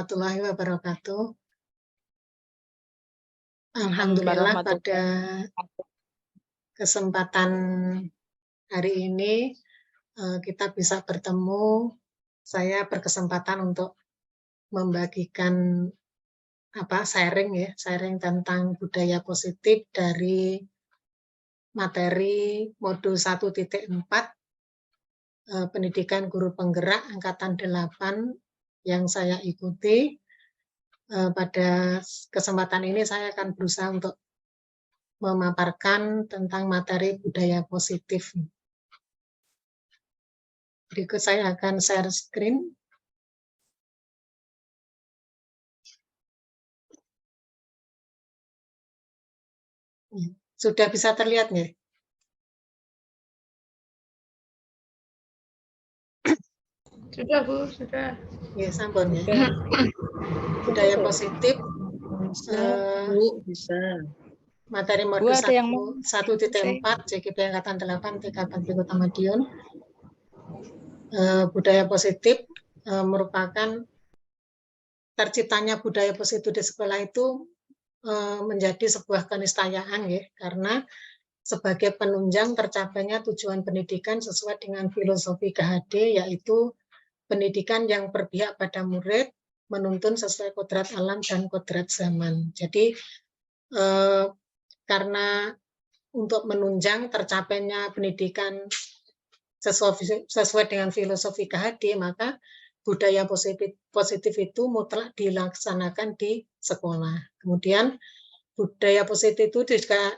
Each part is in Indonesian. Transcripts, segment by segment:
warahmatullahi wabarakatuh. Alhamdulillah pada kesempatan hari ini kita bisa bertemu. Saya berkesempatan untuk membagikan sharing tentang budaya positif dari materi modul 1.4 pendidikan guru penggerak angkatan 8 yang saya ikuti. Pada kesempatan ini saya akan berusaha untuk memaparkan tentang materi budaya positif. Berikut saya akan share screen. Sudah bisa terlihat nggih? Sudah, Bu, sudah. Ya, sampun ya. Budaya positif. Bisa. Materi modul 1.4 JGP Angkatan 8 TK Bakti Kota Madiun. Budaya positif merupakan terciptanya budaya positif di sekolah itu menjadi sebuah keniscayaan ya, karena sebagai penunjang tercapainya tujuan pendidikan sesuai dengan filosofi KHD, yaitu pendidikan yang berpihak pada murid, menuntun sesuai kodrat alam dan kodrat zaman. Jadi karena untuk menunjang tercapainya pendidikan sesuai dengan filosofi KHD, maka budaya positif itu mutlak dilaksanakan di sekolah. Kemudian budaya positif itu juga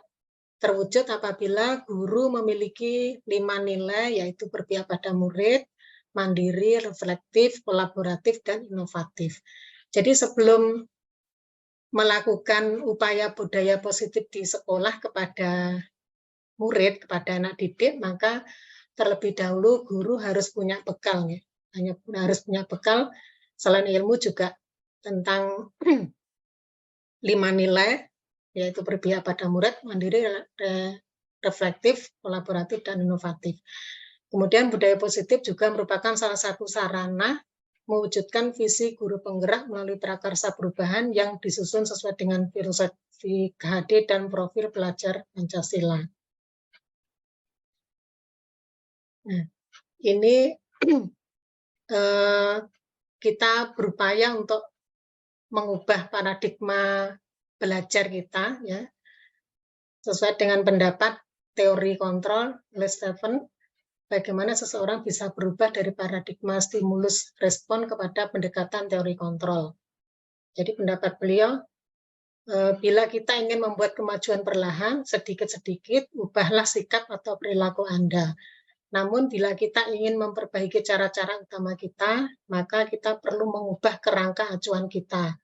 terwujud apabila guru memiliki 5 nilai, yaitu berpihak pada murid, mandiri, reflektif, kolaboratif, dan inovatif. Jadi sebelum melakukan upaya budaya positif di sekolah kepada murid, kepada anak didik, maka terlebih dahulu guru harus punya bekal. Ya. Harus punya bekal, selain ilmu juga tentang 5 nilai, yaitu berpihak pada murid, mandiri, reflektif, kolaboratif, dan inovatif. Kemudian budaya positif juga merupakan salah satu sarana mewujudkan visi guru penggerak melalui prakarsa perubahan yang disusun sesuai dengan filosofi KHD dan profil pelajar Pancasila. Nah, ini kita berupaya untuk mengubah paradigma belajar kita, ya, sesuai dengan pendapat teori kontrol oleh Stephen. Bagaimana seseorang bisa berubah dari paradigma stimulus respon kepada pendekatan teori kontrol. Jadi pendapat beliau, bila kita ingin membuat kemajuan perlahan, sedikit-sedikit, ubahlah sikap atau perilaku Anda. Namun bila kita ingin memperbaiki cara-cara utama kita, maka kita perlu mengubah kerangka acuan kita.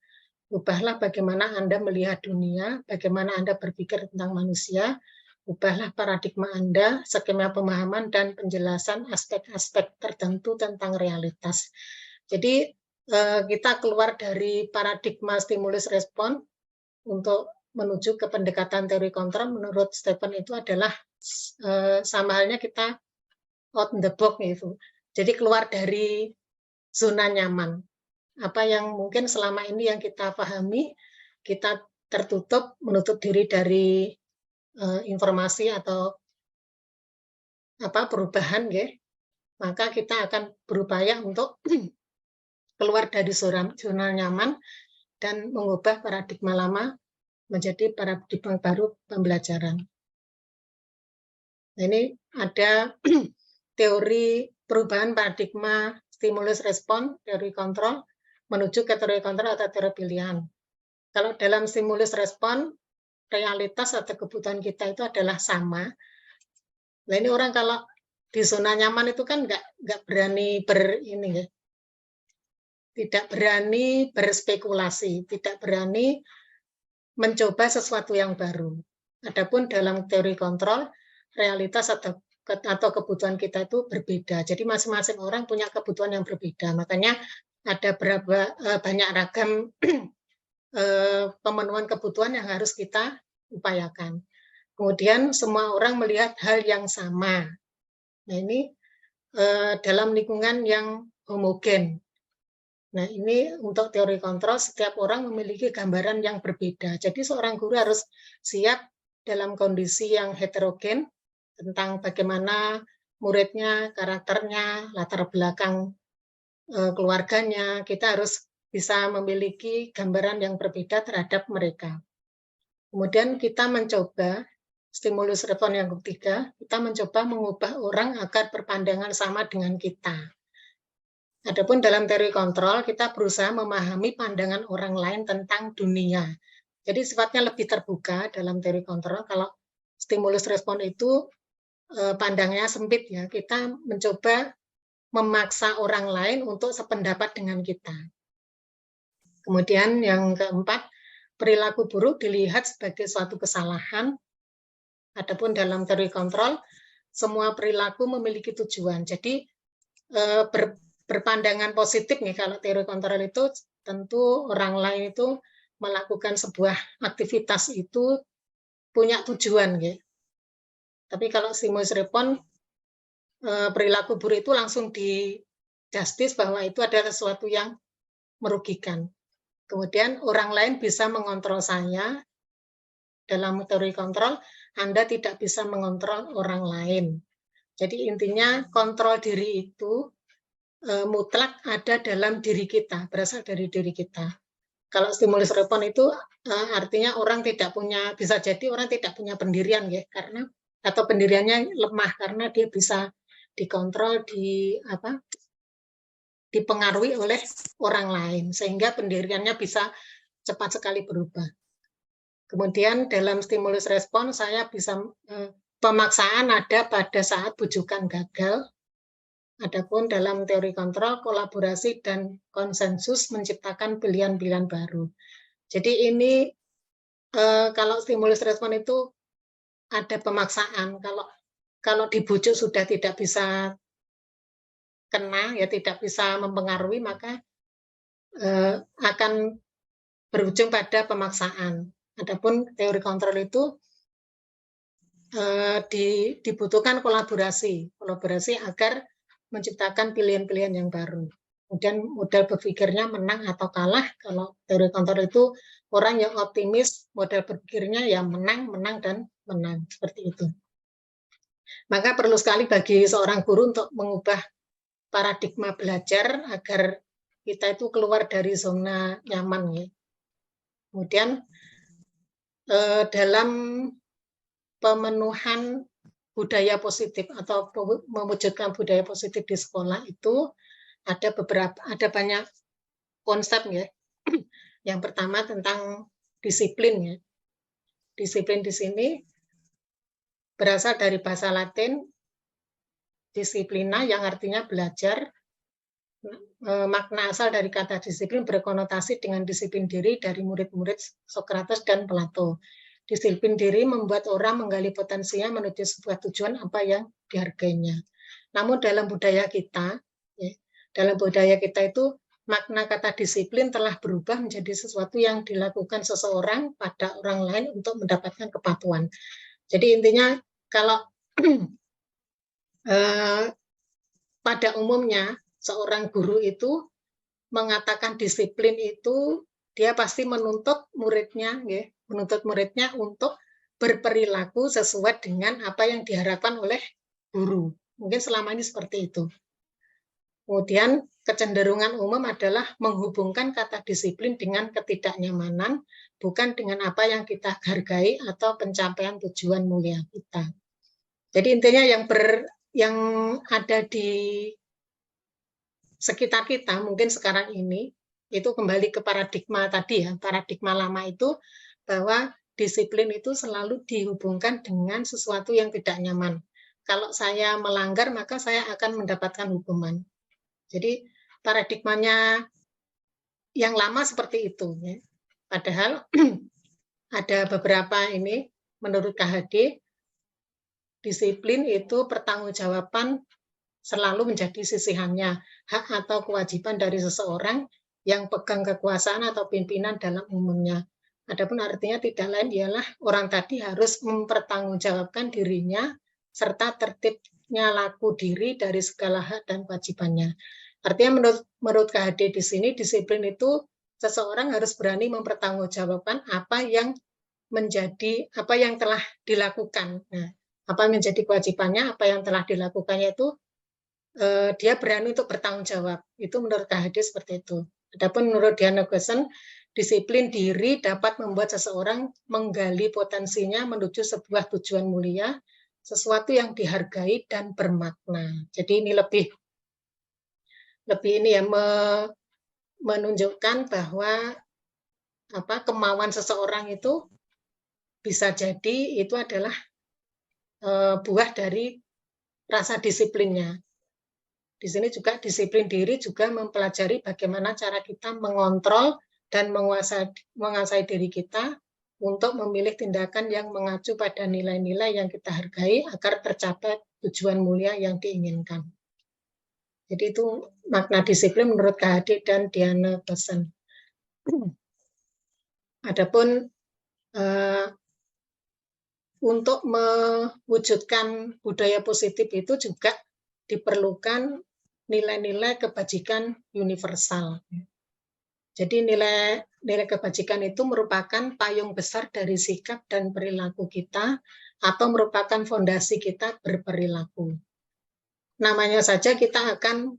Ubahlah bagaimana Anda melihat dunia, bagaimana Anda berpikir tentang manusia, ubahlah paradigma Anda, skema pemahaman dan penjelasan aspek-aspek tertentu tentang realitas. Jadi kita keluar dari paradigma stimulus respon untuk menuju ke pendekatan teori kontrol. Menurut Stephen itu adalah sama halnya kita out the box itu. Jadi keluar dari zona nyaman. Apa yang mungkin selama ini yang kita pahami, kita tertutup, menutup diri dari informasi atau perubahan, ya, maka kita akan berupaya untuk keluar dari zona nyaman dan mengubah paradigma lama menjadi paradigma baru pembelajaran. Nah, ini ada teori perubahan paradigma stimulus respon, teori kontrol, menuju ke teori kontrol atau teori pilihan. Kalau dalam stimulus respon, realitas atau kebutuhan kita itu adalah sama. Nah, ini orang kalau di zona nyaman itu kan nggak berani tidak berani berspekulasi, tidak berani mencoba sesuatu yang baru. Adapun dalam teori kontrol, realitas atau kebutuhan kita itu berbeda. Jadi masing-masing orang punya kebutuhan yang berbeda. Makanya ada banyak ragam pemenuhan kebutuhan yang harus kita upayakan. Kemudian semua orang melihat hal yang sama. Nah, ini dalam lingkungan yang homogen. Nah, ini untuk teori kontrol, setiap orang memiliki gambaran yang berbeda. Jadi seorang guru harus siap dalam kondisi yang heterogen tentang bagaimana muridnya, karakternya, latar belakang keluarganya. Kita harus bisa memiliki gambaran yang berbeda terhadap mereka. Kemudian kita mencoba stimulus respon yang ketiga, kita mencoba mengubah orang agar berpandangan sama dengan kita. Adapun dalam teori kontrol, kita berusaha memahami pandangan orang lain tentang dunia. Jadi sifatnya lebih terbuka dalam teori kontrol. Kalau stimulus respon itu pandangnya sempit ya. Kita mencoba memaksa orang lain untuk sependapat dengan kita. Kemudian yang keempat, perilaku buruk dilihat sebagai suatu kesalahan. Adapun dalam teori kontrol, semua perilaku memiliki tujuan. Jadi berpandangan positif nih, kalau teori kontrol itu tentu orang lain itu melakukan sebuah aktivitas itu punya tujuan gitu. Tapi kalau stimulus respon, perilaku buruk itu langsung di justice bahwa itu adalah sesuatu yang merugikan. Kemudian orang lain bisa mengontrol saya. Dalam teori kontrol, Anda tidak bisa mengontrol orang lain. Jadi intinya kontrol diri itu mutlak ada dalam diri kita, berasal dari diri kita. Kalau stimulus respon itu artinya orang tidak punya, bisa jadi orang tidak punya pendirian ya, karena atau pendiriannya lemah karena dia bisa dikontrol, dipengaruhi oleh orang lain sehingga pendiriannya bisa cepat sekali berubah. Kemudian dalam stimulus respon saya bisa pemaksaan ada pada saat bujukan gagal. Adapun dalam teori kontrol, kolaborasi dan konsensus menciptakan pilihan-pilihan baru. Jadi ini kalau stimulus respon itu ada pemaksaan. Kalau dibujuk sudah tidak bisa kena, ya tidak bisa mempengaruhi, maka akan berujung pada pemaksaan. Adapun teori kontrol itu dibutuhkan kolaborasi agar menciptakan pilihan-pilihan yang baru. Kemudian model berpikirnya menang atau kalah. Kalau teori kontrol itu orang yang optimis, model berpikirnya ya menang, dan menang. Seperti itu. Maka perlu sekali bagi seorang guru untuk mengubah paradigma belajar agar kita itu keluar dari zona nyaman. Ya. Kemudian dalam pemenuhan budaya positif atau mewujudkan budaya positif di sekolah itu ada banyak konsep ya. Yang pertama tentang disiplin ya. Disiplin di sini berasal dari bahasa Latin disiplina yang artinya belajar. Makna asal dari kata disiplin berkonotasi dengan disiplin diri dari murid-murid Sokrates dan Plato. Disiplin diri membuat orang menggali potensinya menuju sebuah tujuan apa yang dihargainya. Namun dalam budaya kita, itu makna kata disiplin telah berubah menjadi sesuatu yang dilakukan seseorang pada orang lain untuk mendapatkan kepatuhan. Jadi intinya kalau pada umumnya seorang guru itu mengatakan disiplin itu dia pasti menuntut muridnya untuk berperilaku sesuai dengan apa yang diharapkan oleh guru. Mungkin selama ini seperti itu. Kemudian kecenderungan umum adalah menghubungkan kata disiplin dengan ketidaknyamanan, bukan dengan apa yang kita hargai atau pencapaian tujuan mulia kita. Jadi intinya yang ada di sekitar kita mungkin sekarang ini itu kembali ke paradigma tadi ya, paradigma lama itu bahwa disiplin itu selalu dihubungkan dengan sesuatu yang tidak nyaman. Kalau saya melanggar maka saya akan mendapatkan hukuman. Jadi paradigmanya yang lama seperti itu ya. Padahal ada beberapa ini menurut KHD disiplin itu pertanggungjawaban selalu menjadi sisihannya, hak atau kewajiban dari seseorang yang pegang kekuasaan atau pimpinan dalam umumnya. Adapun artinya tidak lain ialah orang tadi harus mempertanggungjawabkan dirinya serta tertibnya laku diri dari segala hak dan kewajibannya. Artinya menurut KHD di sini disiplin itu seseorang harus berani mempertanggungjawabkan apa yang telah dilakukan. Nah, apa yang menjadi kewajibannya, apa yang telah dilakukannya itu dia berani untuk bertanggung jawab. Itu menurut KHD seperti itu. Adapun menurut Diana Gosen, disiplin diri dapat membuat seseorang menggali potensinya menuju sebuah tujuan mulia, sesuatu yang dihargai dan bermakna. Jadi ini lebih ini ya menunjukkan bahwa kemauan seseorang itu bisa jadi itu adalah buah dari rasa disiplinnya. Di sini juga disiplin diri juga mempelajari bagaimana cara kita mengontrol dan menguasai diri kita untuk memilih tindakan yang mengacu pada nilai-nilai yang kita hargai agar tercapai tujuan mulia yang diinginkan. Jadi itu makna disiplin menurut KHD dan Diana Gosen. Adapun untuk mewujudkan budaya positif itu juga diperlukan nilai-nilai kebajikan universal. Jadi nilai kebajikan itu merupakan payung besar dari sikap dan perilaku kita atau merupakan fondasi kita berperilaku. Namanya saja kita akan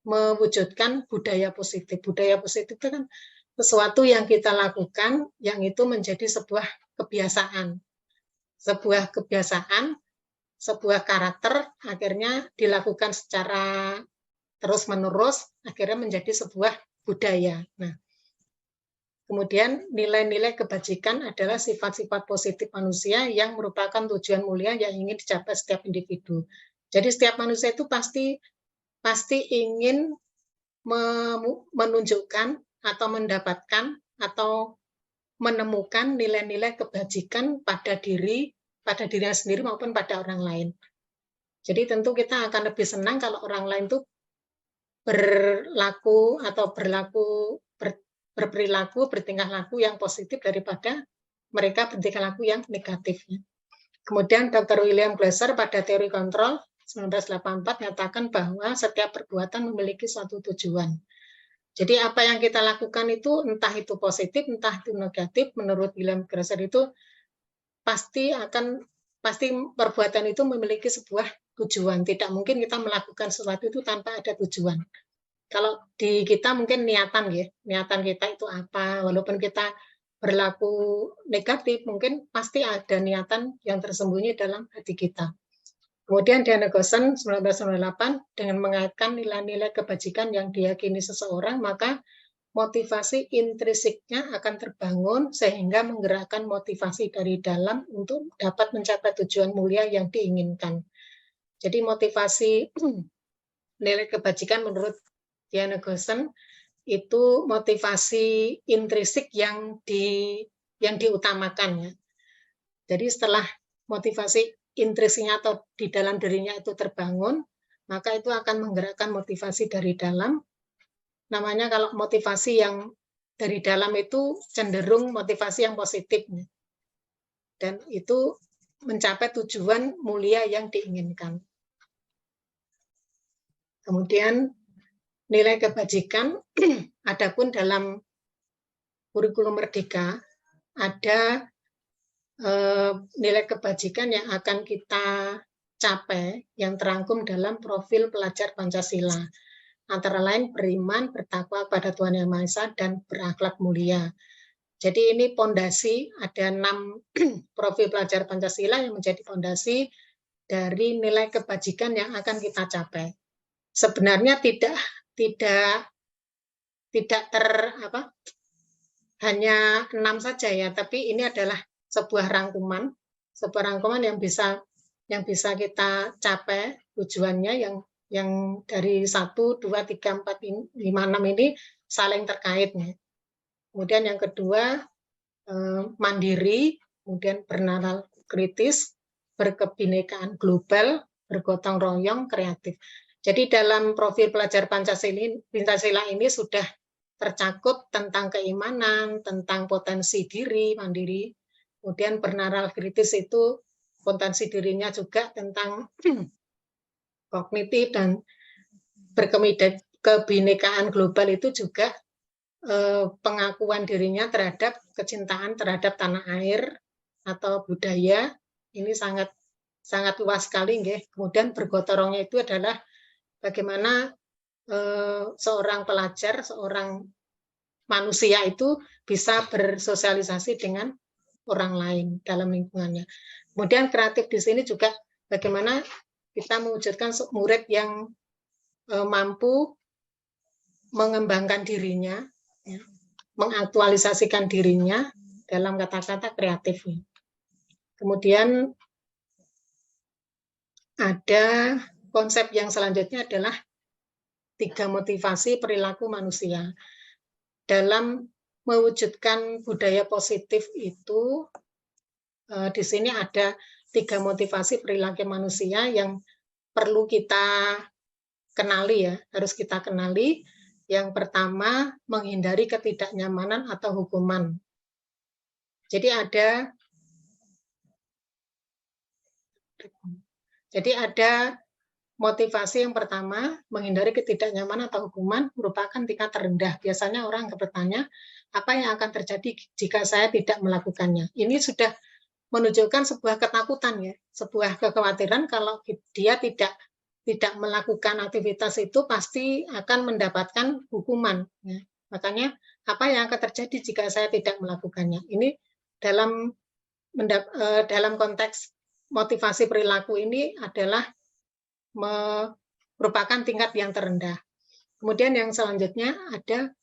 mewujudkan budaya positif. Budaya positif itu kan sesuatu yang kita lakukan yang itu menjadi sebuah kebiasaan. Sebuah kebiasaan, sebuah karakter akhirnya dilakukan secara terus-menerus, akhirnya menjadi sebuah budaya. Nah, kemudian nilai-nilai kebajikan adalah sifat-sifat positif manusia yang merupakan tujuan mulia yang ingin dicapai setiap individu. Jadi setiap manusia itu pasti ingin menunjukkan atau mendapatkan atau menemukan nilai-nilai kebajikan pada dirinya sendiri maupun pada orang lain. Jadi tentu kita akan lebih senang kalau orang lain itu bertingkah laku yang positif daripada mereka bertingkah laku yang negatif. Kemudian Dr. William Glasser pada teori kontrol 1984 menyatakan bahwa setiap perbuatan memiliki suatu tujuan. Jadi apa yang kita lakukan itu entah itu positif, entah itu negatif, menurut William Glasser itu pasti perbuatan itu memiliki sebuah tujuan. Tidak mungkin kita melakukan sesuatu itu tanpa ada tujuan. Kalau di kita mungkin niatan kita itu apa, walaupun kita berlaku negatif, mungkin pasti ada niatan yang tersembunyi dalam hati kita. Kemudian Diana Gosen 1998 dengan mengaitkan nilai-nilai kebajikan yang diyakini seseorang, maka motivasi intrinsiknya akan terbangun sehingga menggerakkan motivasi dari dalam untuk dapat mencapai tujuan mulia yang diinginkan. Jadi motivasi nilai kebajikan menurut Diana Gosen itu motivasi intrinsik yang diutamakan ya. Jadi setelah motivasi intrinsiknya atau di dalam dirinya itu terbangun, maka itu akan menggerakkan motivasi dari dalam. Namanya kalau motivasi yang dari dalam itu cenderung motivasi yang positif. Dan itu mencapai tujuan mulia yang diinginkan. Kemudian nilai kebajikan, adapun dalam kurikulum Merdeka ada nilai kebajikan yang akan kita capai yang terangkum dalam profil pelajar Pancasila. Antara lain beriman, bertakwa pada Tuhan Yang Maha Esa, dan berakhlak mulia. Jadi ini pondasi, ada 6 profil pelajar Pancasila yang menjadi pondasi dari nilai kebajikan yang akan kita capai. Sebenarnya tidak hanya 6 saja ya, tapi ini adalah sebuah rangkuman yang bisa kita capai tujuannya yang dari 1, 2, 3, 4, 5, 6 ini saling terkait. Kemudian yang kedua mandiri, kemudian bernalar kritis, berkebinekaan global, bergotong royong, kreatif. Jadi dalam profil pelajar Pancasila ini sudah tercakup tentang keimanan, tentang potensi diri, mandiri, kemudian bernalar kritis itu potensi dirinya juga tentang kognitif dan kebinekaan global itu juga pengakuan dirinya terhadap kecintaan terhadap tanah air atau budaya ini sangat sangat luas sekali, nggih. Kemudian bergotong itu adalah bagaimana seorang pelajar, seorang manusia itu bisa bersosialisasi dengan orang lain dalam lingkungannya. Kemudian kreatif di sini juga bagaimana kita mewujudkan murid yang mampu mengembangkan dirinya, ya, mengaktualisasikan dirinya dalam kata-kata kreatif. Kemudian ada konsep yang selanjutnya adalah 3 motivasi perilaku manusia. Dalam mewujudkan budaya positif itu, di sini ada 3 motivasi perilaku manusia yang perlu kita kenali, ya, harus kita kenali. Yang pertama, menghindari ketidaknyamanan atau hukuman. Jadi ada motivasi yang pertama, menghindari ketidaknyamanan atau hukuman merupakan tingkat terendah. Biasanya orang bertanya, apa yang akan terjadi jika saya tidak melakukannya? Ini sudah menunjukkan sebuah ketakutan, ya, sebuah kekhawatiran kalau dia tidak melakukan aktivitas itu pasti akan mendapatkan hukuman. Ya. Makanya apa yang akan terjadi jika saya tidak melakukannya? Ini dalam konteks motivasi perilaku ini adalah merupakan tingkat yang terendah. Kemudian yang selanjutnya ada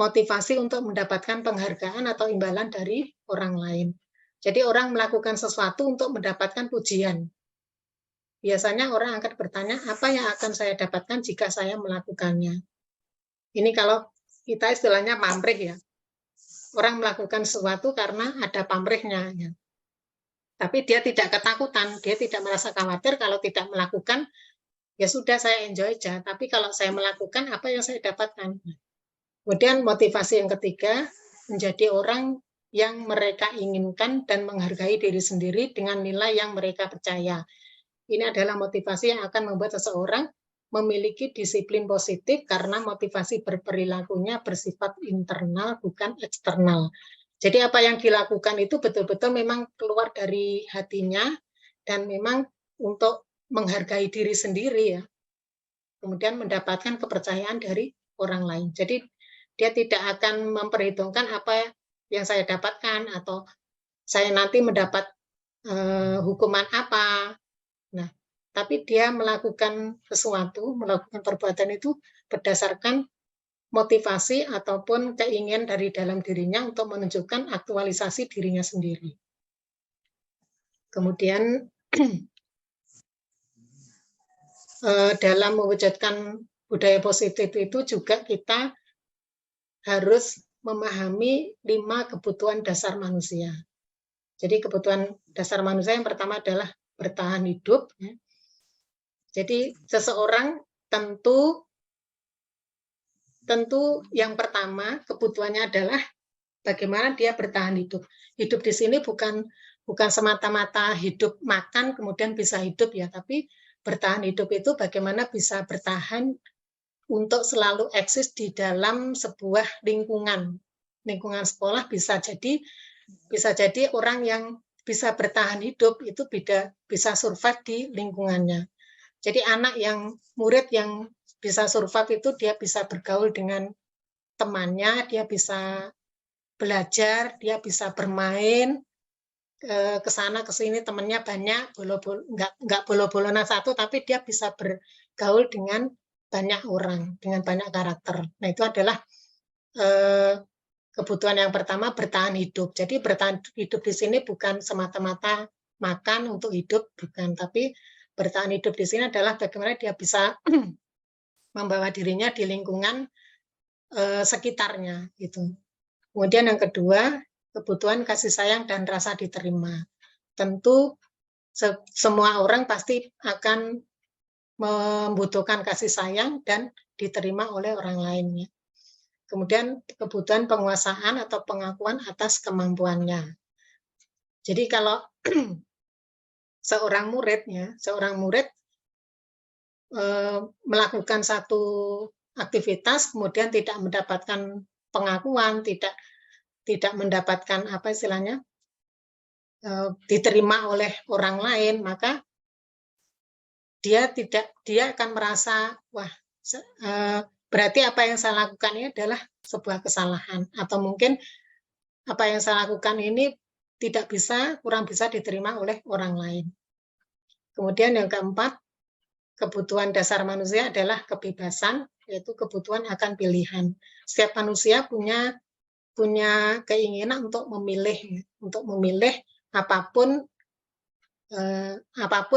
motivasi untuk mendapatkan penghargaan atau imbalan dari orang lain. Jadi orang melakukan sesuatu untuk mendapatkan pujian. Biasanya orang akan bertanya, apa yang akan saya dapatkan jika saya melakukannya? Ini kalau kita istilahnya pamrih, ya. Orang melakukan sesuatu karena ada pamrihnya. Ya. Tapi dia tidak ketakutan, dia tidak merasa khawatir kalau tidak melakukan, ya sudah saya enjoy aja. Tapi kalau saya melakukan, apa yang saya dapatkan? Kemudian motivasi yang ketiga, menjadi orang yang mereka inginkan dan menghargai diri sendiri dengan nilai yang mereka percaya. Ini adalah motivasi yang akan membuat seseorang memiliki disiplin positif karena motivasi berperilakunya bersifat internal, bukan eksternal. Jadi apa yang dilakukan itu betul-betul memang keluar dari hatinya dan memang untuk menghargai diri sendiri, ya. Kemudian mendapatkan kepercayaan dari orang lain. Jadi dia tidak akan memperhitungkan apa yang saya dapatkan atau saya nanti mendapat hukuman apa. Nah, tapi dia melakukan sesuatu, melakukan perbuatan itu berdasarkan motivasi ataupun keinginan dari dalam dirinya untuk menunjukkan aktualisasi dirinya sendiri. Kemudian dalam mewujudkan budaya positif itu juga kita harus memahami 5 kebutuhan dasar manusia. Jadi kebutuhan dasar manusia yang pertama adalah bertahan hidup. Ya. Jadi seseorang tentu yang pertama kebutuhannya adalah bagaimana dia bertahan hidup. Hidup di sini bukan semata-mata hidup makan kemudian bisa hidup, ya, tapi bertahan hidup itu bagaimana bisa bertahan untuk selalu eksis di dalam sebuah lingkungan. Lingkungan sekolah bisa jadi orang yang bisa bertahan hidup itu bisa survive di lingkungannya. Jadi murid yang bisa survive itu dia bisa bergaul dengan temannya, dia bisa belajar, dia bisa bermain, ke sana ke sini temannya banyak, nggak bolo-bolonan satu, tapi dia bisa bergaul dengan banyak orang, dengan banyak karakter. Nah, itu adalah kebutuhan yang pertama, bertahan hidup. Jadi bertahan hidup di sini bukan semata-mata makan untuk hidup, bukan. Tapi bertahan hidup di sini adalah bagaimana dia bisa membawa dirinya di lingkungan sekitarnya. Gitu. Kemudian yang kedua, kebutuhan kasih sayang dan rasa diterima. Tentu semua orang pasti akan membutuhkan kasih sayang dan diterima oleh orang lainnya. Kemudian kebutuhan penguasaan atau pengakuan atas kemampuannya. Jadi kalau seorang murid melakukan satu aktivitas kemudian tidak mendapatkan pengakuan, tidak mendapatkan apa istilahnya, diterima oleh orang lain, maka dia akan merasa wah berarti apa yang saya lakukan ini adalah sebuah kesalahan, atau mungkin apa yang saya lakukan ini kurang bisa diterima oleh orang lain. Kemudian yang keempat, kebutuhan dasar manusia adalah kebebasan, yaitu kebutuhan akan pilihan. Setiap manusia punya keinginan untuk memilih apapun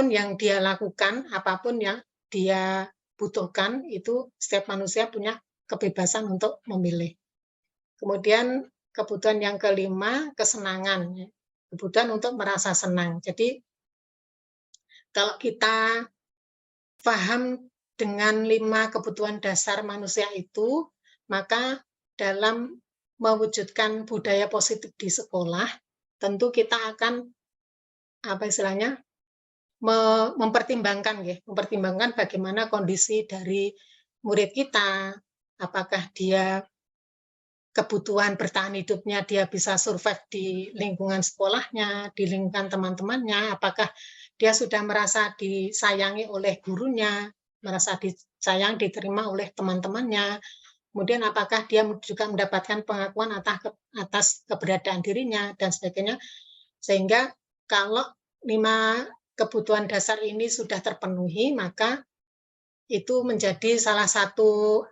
yang dia lakukan, apapun yang dia butuhkan, itu setiap manusia punya kebebasan untuk memilih. Kemudian kebutuhan yang kelima, kesenangan, kebutuhan untuk merasa senang. Jadi kalau kita paham dengan 5 kebutuhan dasar manusia itu, maka dalam mewujudkan budaya positif di sekolah, tentu kita akan apa istilahnya, mempertimbangkan bagaimana kondisi dari murid kita, apakah dia kebutuhan bertahan hidupnya dia bisa survive di lingkungan sekolahnya, di lingkungan teman-temannya, apakah dia sudah merasa disayangi oleh gurunya, merasa disayang, diterima oleh teman-temannya, kemudian apakah dia juga mendapatkan pengakuan atas keberadaan dirinya, dan sebagainya. Sehingga kalau 5 kebutuhan dasar ini sudah terpenuhi, maka itu menjadi salah satu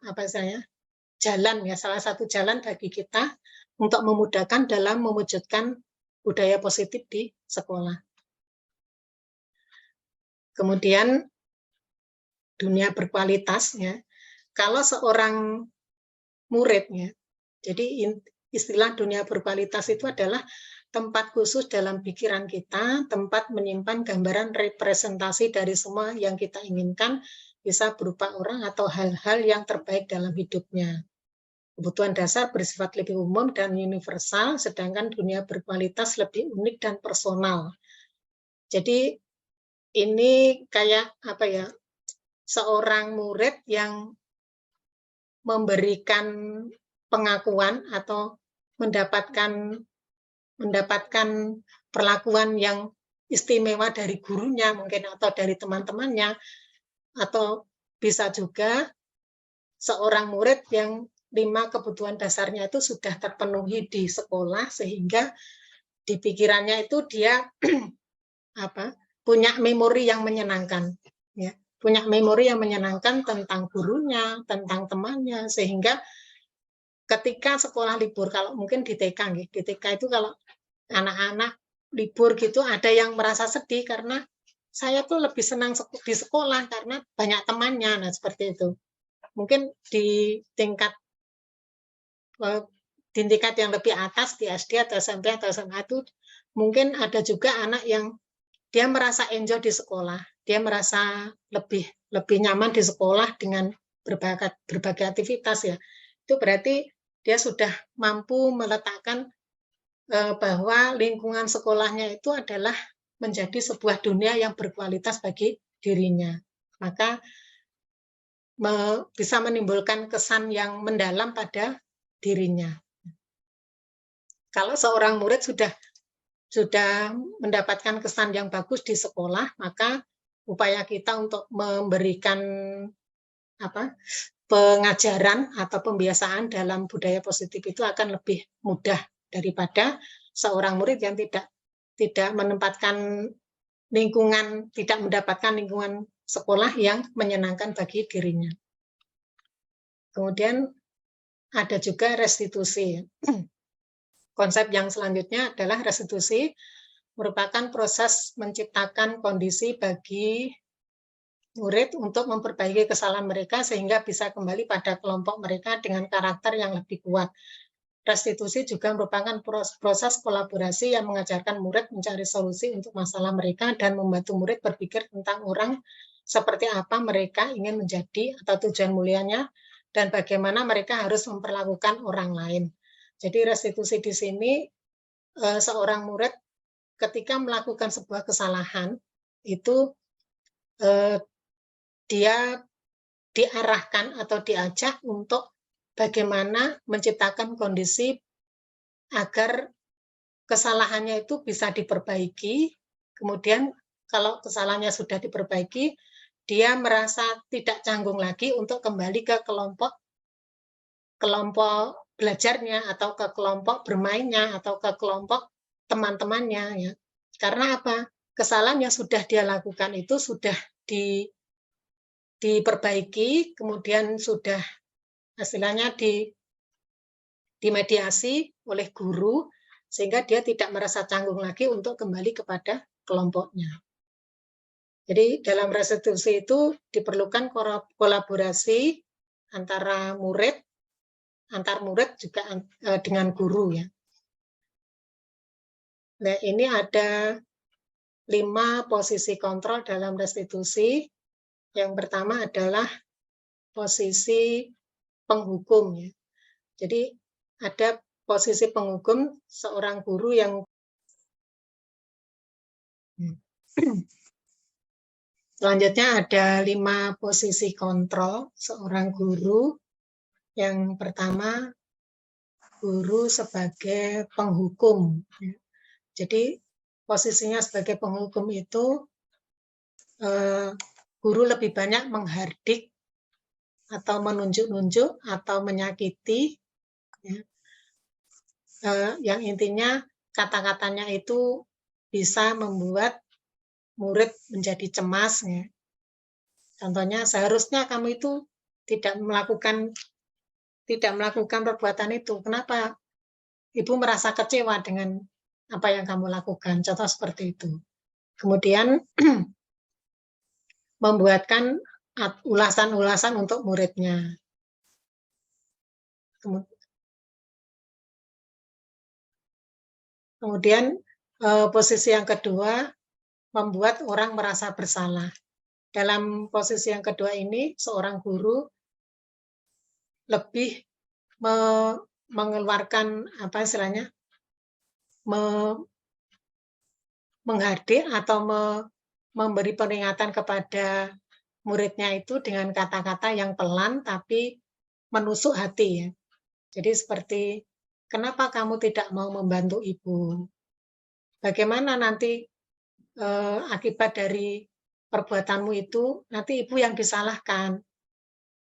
salah satu jalan bagi kita untuk memudahkan dalam mewujudkan budaya positif di sekolah. Kemudian dunia berkualitas, ya. Kalau seorang murid, ya, jadi istilah dunia berkualitas itu adalah tempat khusus dalam pikiran kita, tempat menyimpan gambaran representasi dari semua yang kita inginkan, bisa berupa orang atau hal-hal yang terbaik dalam hidupnya. Kebutuhan dasar bersifat lebih umum dan universal, sedangkan dunia berkualitas lebih unik dan personal. Jadi ini kayak apa ya, seorang murid yang memberikan pengakuan atau mendapatkan perlakuan yang istimewa dari gurunya mungkin, atau dari teman-temannya, atau bisa juga seorang murid yang 5 kebutuhan dasarnya itu sudah terpenuhi di sekolah, sehingga di pikirannya itu dia punya memori yang menyenangkan, ya, punya memori yang menyenangkan tentang gurunya, tentang temannya, sehingga ketika sekolah libur, kalau mungkin di TK itu kalau anak-anak libur gitu, ada yang merasa sedih karena saya tuh lebih senang di sekolah karena banyak temannya, nah seperti itu. Mungkin di tingkat yang lebih atas, di SD atau SMP atau SMA itu mungkin ada juga anak yang dia merasa enjoy di sekolah, dia merasa lebih nyaman di sekolah dengan berbagai aktivitas, ya. Itu berarti dia sudah mampu meletakkan bahwa lingkungan sekolahnya itu adalah menjadi sebuah dunia yang berkualitas bagi dirinya. Maka bisa menimbulkan kesan yang mendalam pada dirinya. Kalau seorang murid sudah mendapatkan kesan yang bagus di sekolah, maka upaya kita untuk memberikan pengajaran atau pembiasaan dalam budaya positif itu akan lebih mudah daripada seorang murid yang tidak menempatkan lingkungan, tidak mendapatkan lingkungan sekolah yang menyenangkan bagi dirinya. Kemudian ada juga restitusi. Konsep yang selanjutnya adalah restitusi, merupakan proses menciptakan kondisi bagi murid untuk memperbaiki kesalahan mereka sehingga bisa kembali pada kelompok mereka dengan karakter yang lebih kuat. Restitusi juga merupakan proses kolaborasi yang mengajarkan murid mencari solusi untuk masalah mereka dan membantu murid berpikir tentang orang seperti apa mereka ingin menjadi atau tujuan mulianya dan bagaimana mereka harus memperlakukan orang lain. Jadi restitusi di sini seorang murid ketika melakukan sebuah kesalahan itu dia diarahkan atau diajak untuk bagaimana menciptakan kondisi agar kesalahannya itu bisa diperbaiki. Kemudian kalau kesalahannya sudah diperbaiki, dia merasa tidak canggung lagi untuk kembali ke kelompok belajarnya atau ke kelompok bermainnya atau ke kelompok teman-temannya, ya. Karena apa? Kesalahan yang sudah dia lakukan itu sudah diperbaiki, kemudian sudah istilahnya dimediasi oleh guru, sehingga dia tidak merasa canggung lagi untuk kembali kepada kelompoknya. Jadi dalam restitusi itu diperlukan kolaborasi antara murid, antar murid juga dengan guru, ya. Nah, ini ada 5 posisi kontrol dalam restitusi. Yang pertama adalah posisi penghukum, ya. Jadi ada posisi penghukum seorang guru yang selanjutnya ada 5 posisi kontrol seorang guru. Yang pertama, guru sebagai penghukum. Jadi posisinya sebagai penghukum itu guru lebih banyak menghardik atau menunjuk-nunjuk atau menyakiti, ya. Yang intinya kata-katanya itu bisa membuat murid menjadi cemas, ya. Contohnya, seharusnya kamu itu tidak melakukan perbuatan itu. Kenapa? Ibu merasa kecewa dengan apa yang kamu lakukan. Contoh seperti itu. Kemudian membuatkan ulasan-ulasan untuk muridnya. Kemudian posisi yang kedua, membuat orang merasa bersalah. Dalam posisi yang kedua ini, seorang guru lebih mengeluarkan apa istilahnya, menghardik atau memberi peringatan kepada muridnya itu dengan kata-kata yang pelan tapi menusuk hati, ya. Jadi seperti, kenapa kamu tidak mau membantu ibu? Bagaimana nanti akibat dari perbuatanmu itu, nanti ibu yang disalahkan.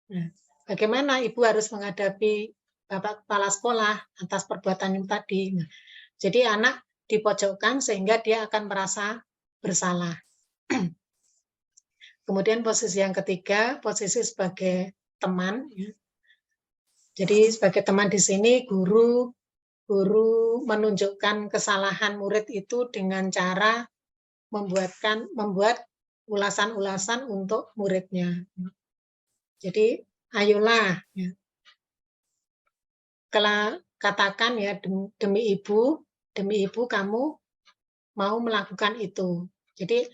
Nah, bagaimana ibu harus menghadapi Bapak Kepala Sekolah atas perbuatan yang tadi. Nah, jadi anak dipojokkan sehingga dia akan merasa bersalah. Kemudian posisi yang ketiga, posisi sebagai teman, ya. Jadi sebagai teman di sini guru menunjukkan kesalahan murid itu dengan cara membuat ulasan-ulasan untuk muridnya. Jadi ayolah, ya. Katakan ya, demi ibu kamu mau melakukan itu. Jadi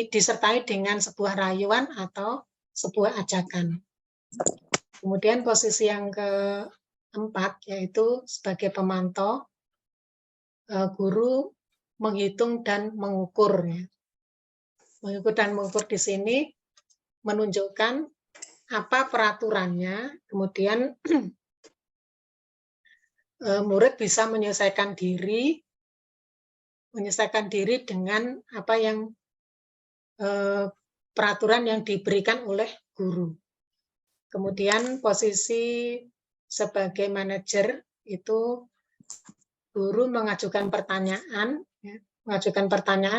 disertai dengan sebuah rayuan atau sebuah ajakan. Kemudian posisi yang keempat, yaitu sebagai pemantau, guru menghitung dan mengukur, ya. Mengukur dan mengukur di sini menunjukkan apa peraturannya, kemudian murid bisa menyelesaikan diri dengan apa yang peraturan yang diberikan oleh guru. Kemudian posisi sebagai manajer itu guru mengajukan pertanyaan, ya,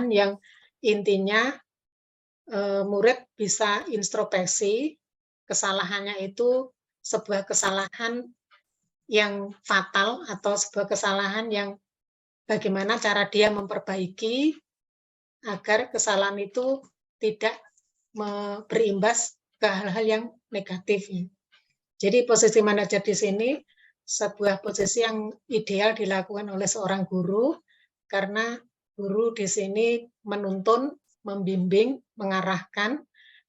yang intinya murid bisa introspeksi kesalahannya itu sebuah kesalahan yang fatal atau sebuah kesalahan yang bagaimana cara dia memperbaiki agar kesalahan itu tidak berimbas ke hal-hal yang negatif. Jadi posisi manajer di sini sebuah posisi yang ideal dilakukan oleh seorang guru, karena guru di sini menuntun, membimbing, mengarahkan,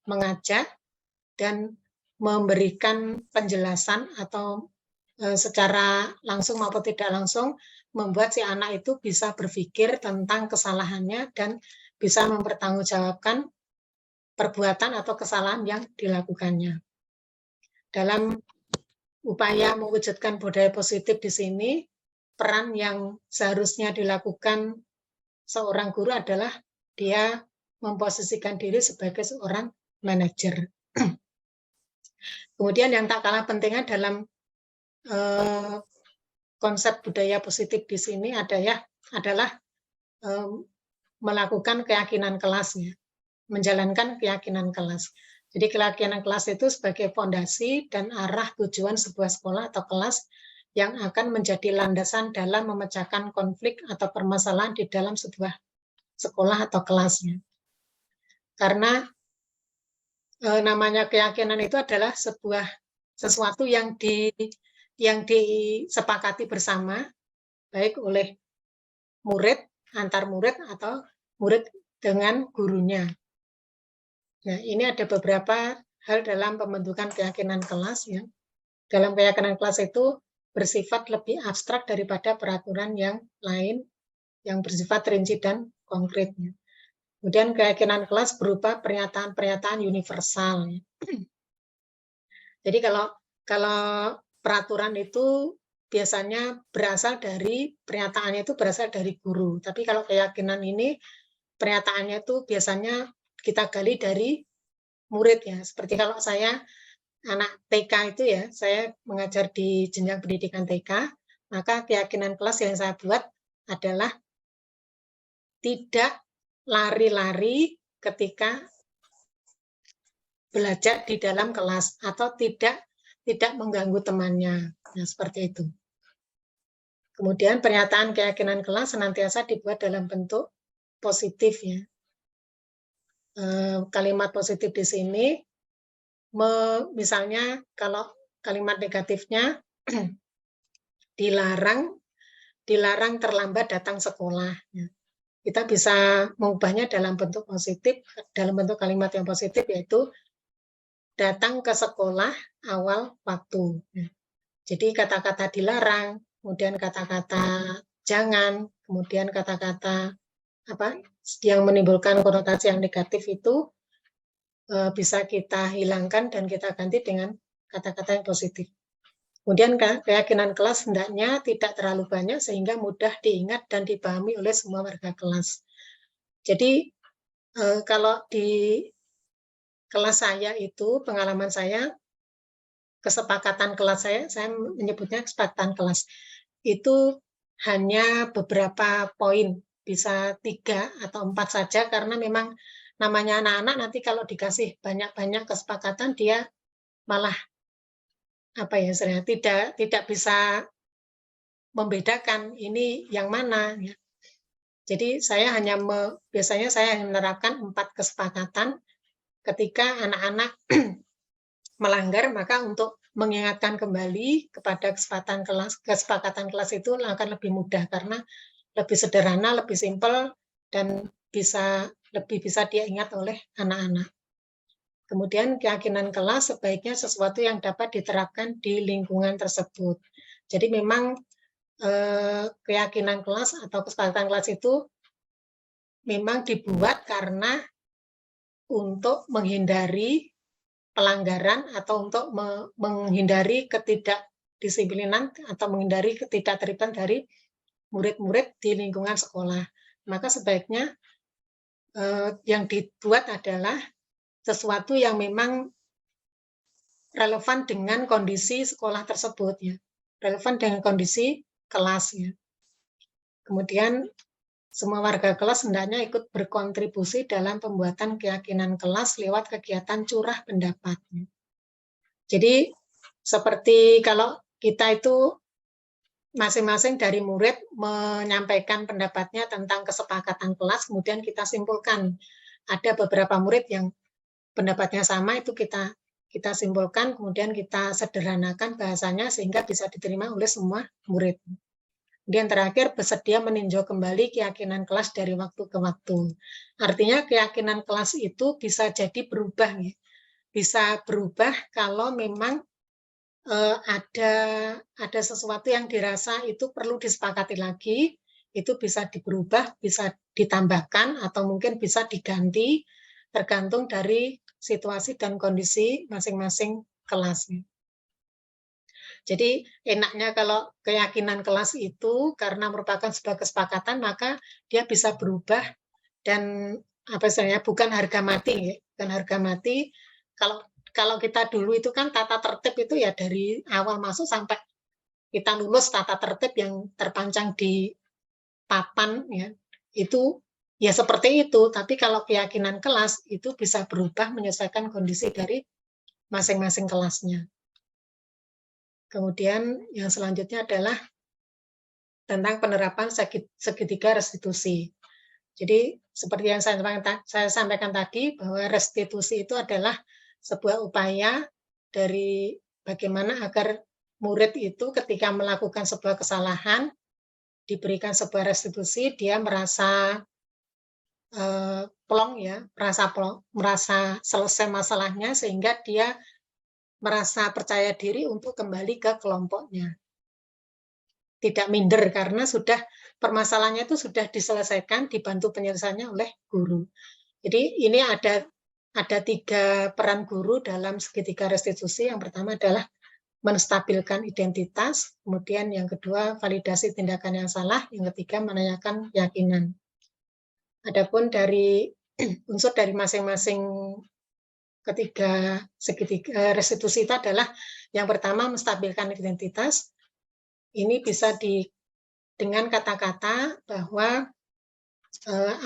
mengajak, dan memberikan penjelasan atau secara langsung maupun tidak langsung membuat si anak itu bisa berpikir tentang kesalahannya dan bisa mempertanggungjawabkan perbuatan atau kesalahan yang dilakukannya. Dalam upaya mewujudkan budaya positif di sini, peran yang seharusnya dilakukan seorang guru adalah dia memposisikan diri sebagai seorang manajer. Kemudian yang tak kalah pentingnya dalam konsep budaya positif di sini adalah melakukan keyakinan kelas, ya, menjalankan keyakinan kelas. Jadi keyakinan kelas itu sebagai fondasi dan arah tujuan sebuah sekolah atau kelas yang akan menjadi landasan dalam memecahkan konflik atau permasalahan di dalam sebuah sekolah atau kelasnya. Karena namanya keyakinan itu adalah sesuatu yang disepakati bersama, baik oleh murid, antar murid, atau murid dengan gurunya. Nah, ini ada beberapa hal dalam pembentukan keyakinan kelas, ya. Dalam keyakinan kelas itu bersifat lebih abstrak daripada peraturan yang lain yang bersifat rinci dan konkret. Kemudian keyakinan kelas berupa pernyataan-pernyataan universal. Jadi kalau peraturan itu biasanya pernyataannya itu berasal dari guru. Tapi kalau keyakinan ini pernyataannya itu biasanya kita gali dari murid, ya. Seperti kalau saya anak TK itu, ya, saya mengajar di jenjang pendidikan TK, maka keyakinan kelas yang saya buat adalah tidak lari-lari ketika belajar di dalam kelas atau tidak mengganggu temannya. Nah, seperti itu. Kemudian pernyataan keyakinan kelas senantiasa dibuat dalam bentuk positif, ya. Kalimat positif di sini misalnya kalau kalimat negatifnya dilarang terlambat datang sekolah. Kita bisa mengubahnya dalam bentuk positif, dalam bentuk kalimat yang positif, yaitu datang ke sekolah awal waktu. Jadi kata-kata dilarang, kemudian kata-kata jangan, kemudian kata-kata yang menimbulkan konotasi yang negatif itu bisa kita hilangkan dan kita ganti dengan kata-kata yang positif. Kemudian keyakinan kelas hendaknya tidak terlalu banyak sehingga mudah diingat dan dipahami oleh semua warga kelas. Jadi kalau di kelas saya itu, pengalaman saya, kesepakatan kelas saya menyebutnya kesepakatan kelas, itu hanya beberapa poin, bisa 3 atau 4 saja, karena memang namanya anak-anak nanti kalau dikasih banyak-banyak kesepakatan, dia malah tidak bisa membedakan ini yang mana, ya. Jadi biasanya saya menerapkan 4 kesepakatan. Ketika anak-anak melanggar, maka untuk mengingatkan kembali kepada kesepakatan kelas itu akan lebih mudah karena lebih sederhana, lebih simpel, dan lebih bisa diingat oleh anak-anak. Kemudian keyakinan kelas sebaiknya sesuatu yang dapat diterapkan di lingkungan tersebut. Jadi memang keyakinan kelas atau kesepakatan kelas itu memang dibuat karena untuk menghindari pelanggaran atau untuk menghindari ketidakdisiplinan atau menghindari ketidaktertiban dari murid-murid di lingkungan sekolah. Maka sebaiknya yang dibuat adalah sesuatu yang memang relevan dengan kondisi sekolah tersebut, ya. Relevan dengan kondisi kelas, ya. Kemudian semua warga kelas hendaknya ikut berkontribusi dalam pembuatan keyakinan kelas lewat kegiatan curah pendapat. Jadi seperti kalau kita itu masing-masing dari murid menyampaikan pendapatnya tentang kesepakatan kelas, kemudian kita simpulkan. Ada beberapa murid yang pendapatnya sama, itu kita simpulkan, kemudian kita sederhanakan bahasanya sehingga bisa diterima oleh semua murid. Kemudian terakhir, bersedia meninjau kembali keyakinan kelas dari waktu ke waktu. Artinya keyakinan kelas itu bisa jadi berubah, ya. Bisa berubah kalau memang ada sesuatu yang dirasa itu perlu disepakati lagi, itu bisa diberubah, bisa ditambahkan, atau mungkin bisa diganti. tergantung dari situasi dan kondisi masing-masing kelas. Jadi enaknya kalau keyakinan kelas itu karena merupakan sebuah kesepakatan, maka dia bisa berubah dan apa istilahnya, bukan harga mati, ya. Bukan harga mati. Kalau kita dulu itu kan tata tertib itu ya dari awal masuk sampai kita lulus, tata tertib yang terpancang di papan ya itu ya seperti itu. Tapi kalau keyakinan kelas itu bisa berubah menyesuaikan kondisi dari masing-masing kelasnya. Kemudian yang selanjutnya adalah tentang penerapan segitiga restitusi. Jadi seperti yang saya sampaikan tadi, bahwa restitusi itu adalah sebuah upaya dari bagaimana agar murid itu ketika melakukan sebuah kesalahan, diberikan sebuah restitusi, dia merasa plong ya, merasa selesai masalahnya, sehingga dia merasa percaya diri untuk kembali ke kelompoknya. Tidak minder karena sudah permasalahannya itu sudah diselesaikan, dibantu penyelesaiannya oleh guru. Jadi ini ada 3 peran guru dalam segitiga restitusi. Yang pertama adalah menstabilkan identitas, kemudian yang kedua validasi tindakan yang salah, yang ketiga menanyakan keyakinan. Adapun dari unsur dari masing-masing ketiga segitiga restitusi itu adalah yang pertama menstabilkan identitas. Ini bisa dengan kata-kata bahwa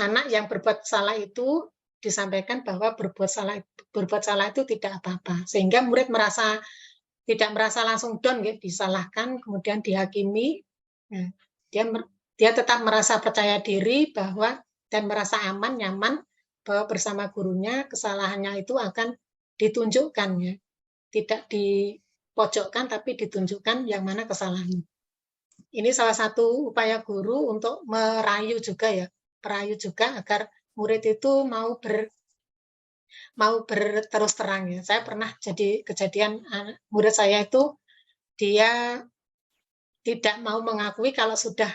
anak yang berbuat salah itu disampaikan bahwa berbuat salah itu tidak apa-apa, sehingga murid tidak merasa langsung down, ya, disalahkan kemudian dihakimi. Nah, dia tetap merasa percaya diri bahwa dan merasa aman, nyaman bahwa bersama gurunya kesalahannya itu akan ditunjukkan, ya, tidak dipojokkan tapi ditunjukkan yang mana kesalahannya. Ini salah satu upaya guru untuk merayu juga agar murid itu mau berterus terang, ya. Saya pernah jadi kejadian murid saya itu dia tidak mau mengakui kalau sudah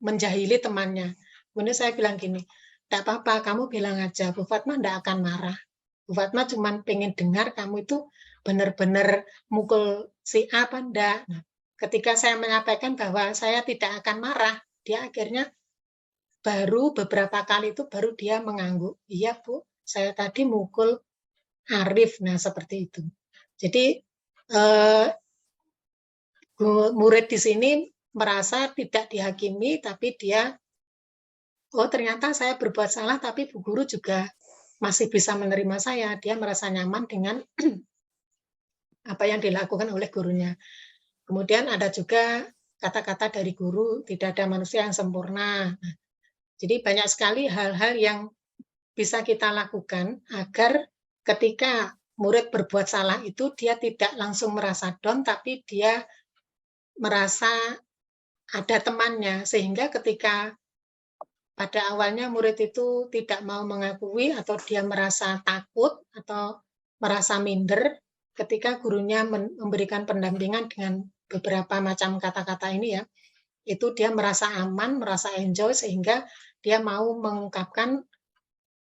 menjahili temannya. Kemudian saya bilang gini, tidak apa-apa, kamu bilang aja, Bu Fatma tidak akan marah. Bu Fatma cuma pengen dengar kamu itu benar-benar mukul si A apa enggak. Nah, ketika saya menyampaikan bahwa saya tidak akan marah, dia akhirnya baru beberapa kali itu baru dia mengangguk. Iya Bu, saya tadi mukul Arif. Nah seperti itu. Jadi murid di sini merasa tidak dihakimi, tapi dia, oh ternyata saya berbuat salah, tapi Bu Guru juga masih bisa menerima saya. Dia merasa nyaman dengan apa yang dilakukan oleh gurunya. Kemudian ada juga kata-kata dari guru, tidak ada manusia yang sempurna. Jadi banyak sekali hal-hal yang bisa kita lakukan agar ketika murid berbuat salah itu dia tidak langsung merasa down, tapi dia merasa ada temannya, sehingga ketika pada awalnya murid itu tidak mau mengakui atau dia merasa takut atau merasa minder, ketika gurunya memberikan pendampingan dengan beberapa macam kata-kata ini, ya, itu dia merasa aman, merasa enjoy, sehingga dia mau mengungkapkan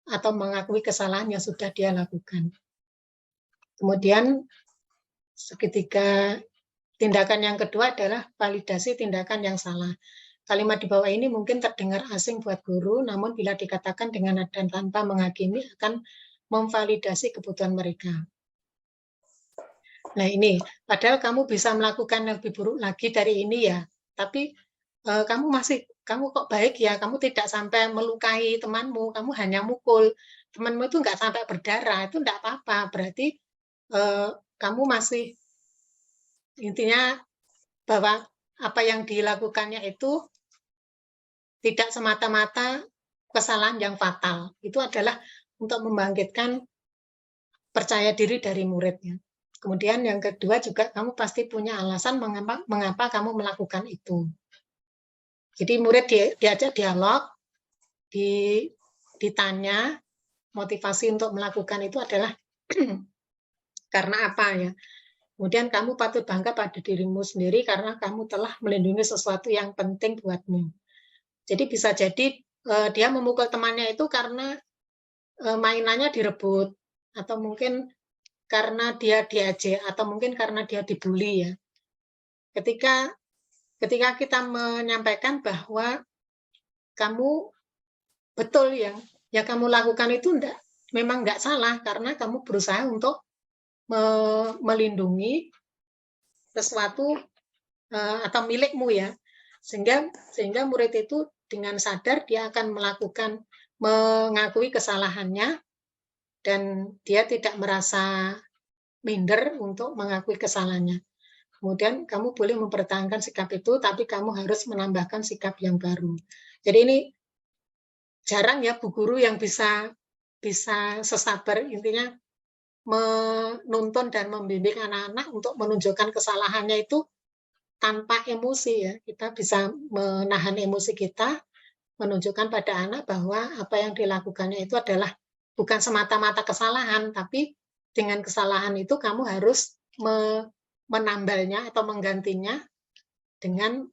atau mengakui kesalahan yang sudah dia lakukan. Kemudian segitiga tindakan yang kedua adalah validasi tindakan yang salah. Kalimat di bawah ini mungkin terdengar asing buat guru, namun bila dikatakan dengan dan tanpa menghakimi akan memvalidasi kebutuhan mereka. Nah ini, padahal kamu bisa melakukan lebih buruk lagi dari ini, ya, tapi kamu kok baik, ya, kamu tidak sampai melukai temanmu, kamu hanya mukul temanmu itu nggak sampai berdarah, itu nggak apa-apa, berarti kamu masih, intinya bahwa apa yang dilakukannya itu tidak semata-mata kesalahan yang fatal, itu adalah untuk membangkitkan percaya diri dari muridnya. Kemudian yang kedua juga kamu pasti punya alasan mengapa kamu melakukan itu. Jadi murid diajak dialog, ditanya motivasi untuk melakukan itu adalah karena apa, ya. Kemudian kamu patut bangga pada dirimu sendiri karena kamu telah melindungi sesuatu yang penting buatmu. Jadi bisa jadi dia memukul temannya itu karena mainannya direbut, atau mungkin karena dia diajak, atau mungkin karena dia dibully ya. Ketika kita menyampaikan bahwa kamu betul yang kamu lakukan itu memang enggak salah, karena kamu berusaha untuk melindungi sesuatu atau milikmu ya, sehingga murid itu dengan sadar dia akan mengakui kesalahannya, dan dia tidak merasa minder untuk mengakui kesalahannya. Kemudian kamu boleh mempertahankan sikap itu, tapi kamu harus menambahkan sikap yang baru. Jadi ini jarang ya bu guru yang bisa sesabar, intinya menuntun dan membimbing anak-anak untuk menunjukkan kesalahannya itu tanpa emosi ya. Kita bisa menahan emosi kita, menunjukkan pada anak bahwa apa yang dilakukannya itu adalah bukan semata-mata kesalahan, tapi dengan kesalahan itu kamu harus menambalnya atau menggantinya dengan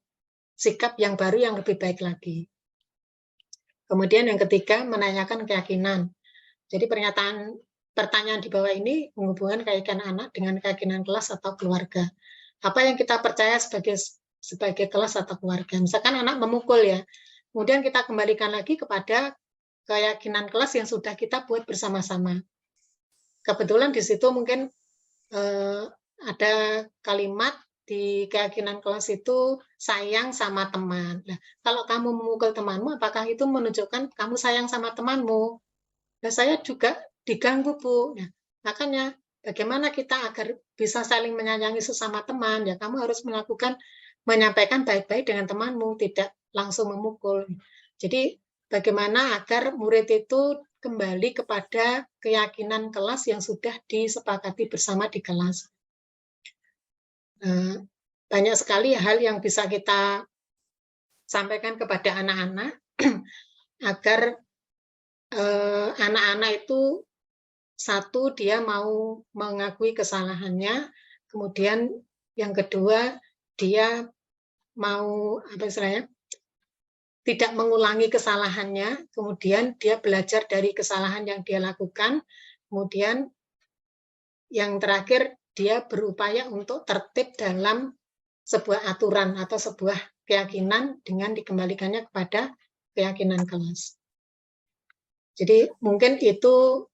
sikap yang baru yang lebih baik lagi. Kemudian yang ketiga, menanyakan keyakinan. Jadi pertanyaan di bawah ini menghubungkan keyakinan anak dengan keyakinan kelas atau keluarga. Apa yang kita percaya sebagai kelas atau keluarga. Misalkan anak memukul ya, kemudian kita kembalikan lagi kepada keyakinan kelas yang sudah kita buat bersama-sama. Kebetulan di situ mungkin ada kalimat di keyakinan kelas itu sayang sama teman. Nah, kalau kamu memukul temanmu, apakah itu menunjukkan kamu sayang sama temanmu? Nah, saya juga diganggu, Bu. Nah, makanya bagaimana kita agar bisa saling menyayangi sesama teman? Ya, kamu harus menyampaikan baik-baik dengan temanmu, tidak langsung memukul. Jadi, bagaimana agar murid itu kembali kepada keyakinan kelas yang sudah disepakati bersama di kelas. Banyak sekali hal yang bisa kita sampaikan kepada anak-anak agar anak-anak itu satu, dia mau mengakui kesalahannya, kemudian yang kedua dia mau tidak mengulangi kesalahannya, kemudian dia belajar dari kesalahan yang dia lakukan, kemudian yang terakhir dia berupaya untuk tertib dalam sebuah aturan atau sebuah keyakinan dengan dikembalikannya kepada keyakinan kelas. Jadi mungkin itu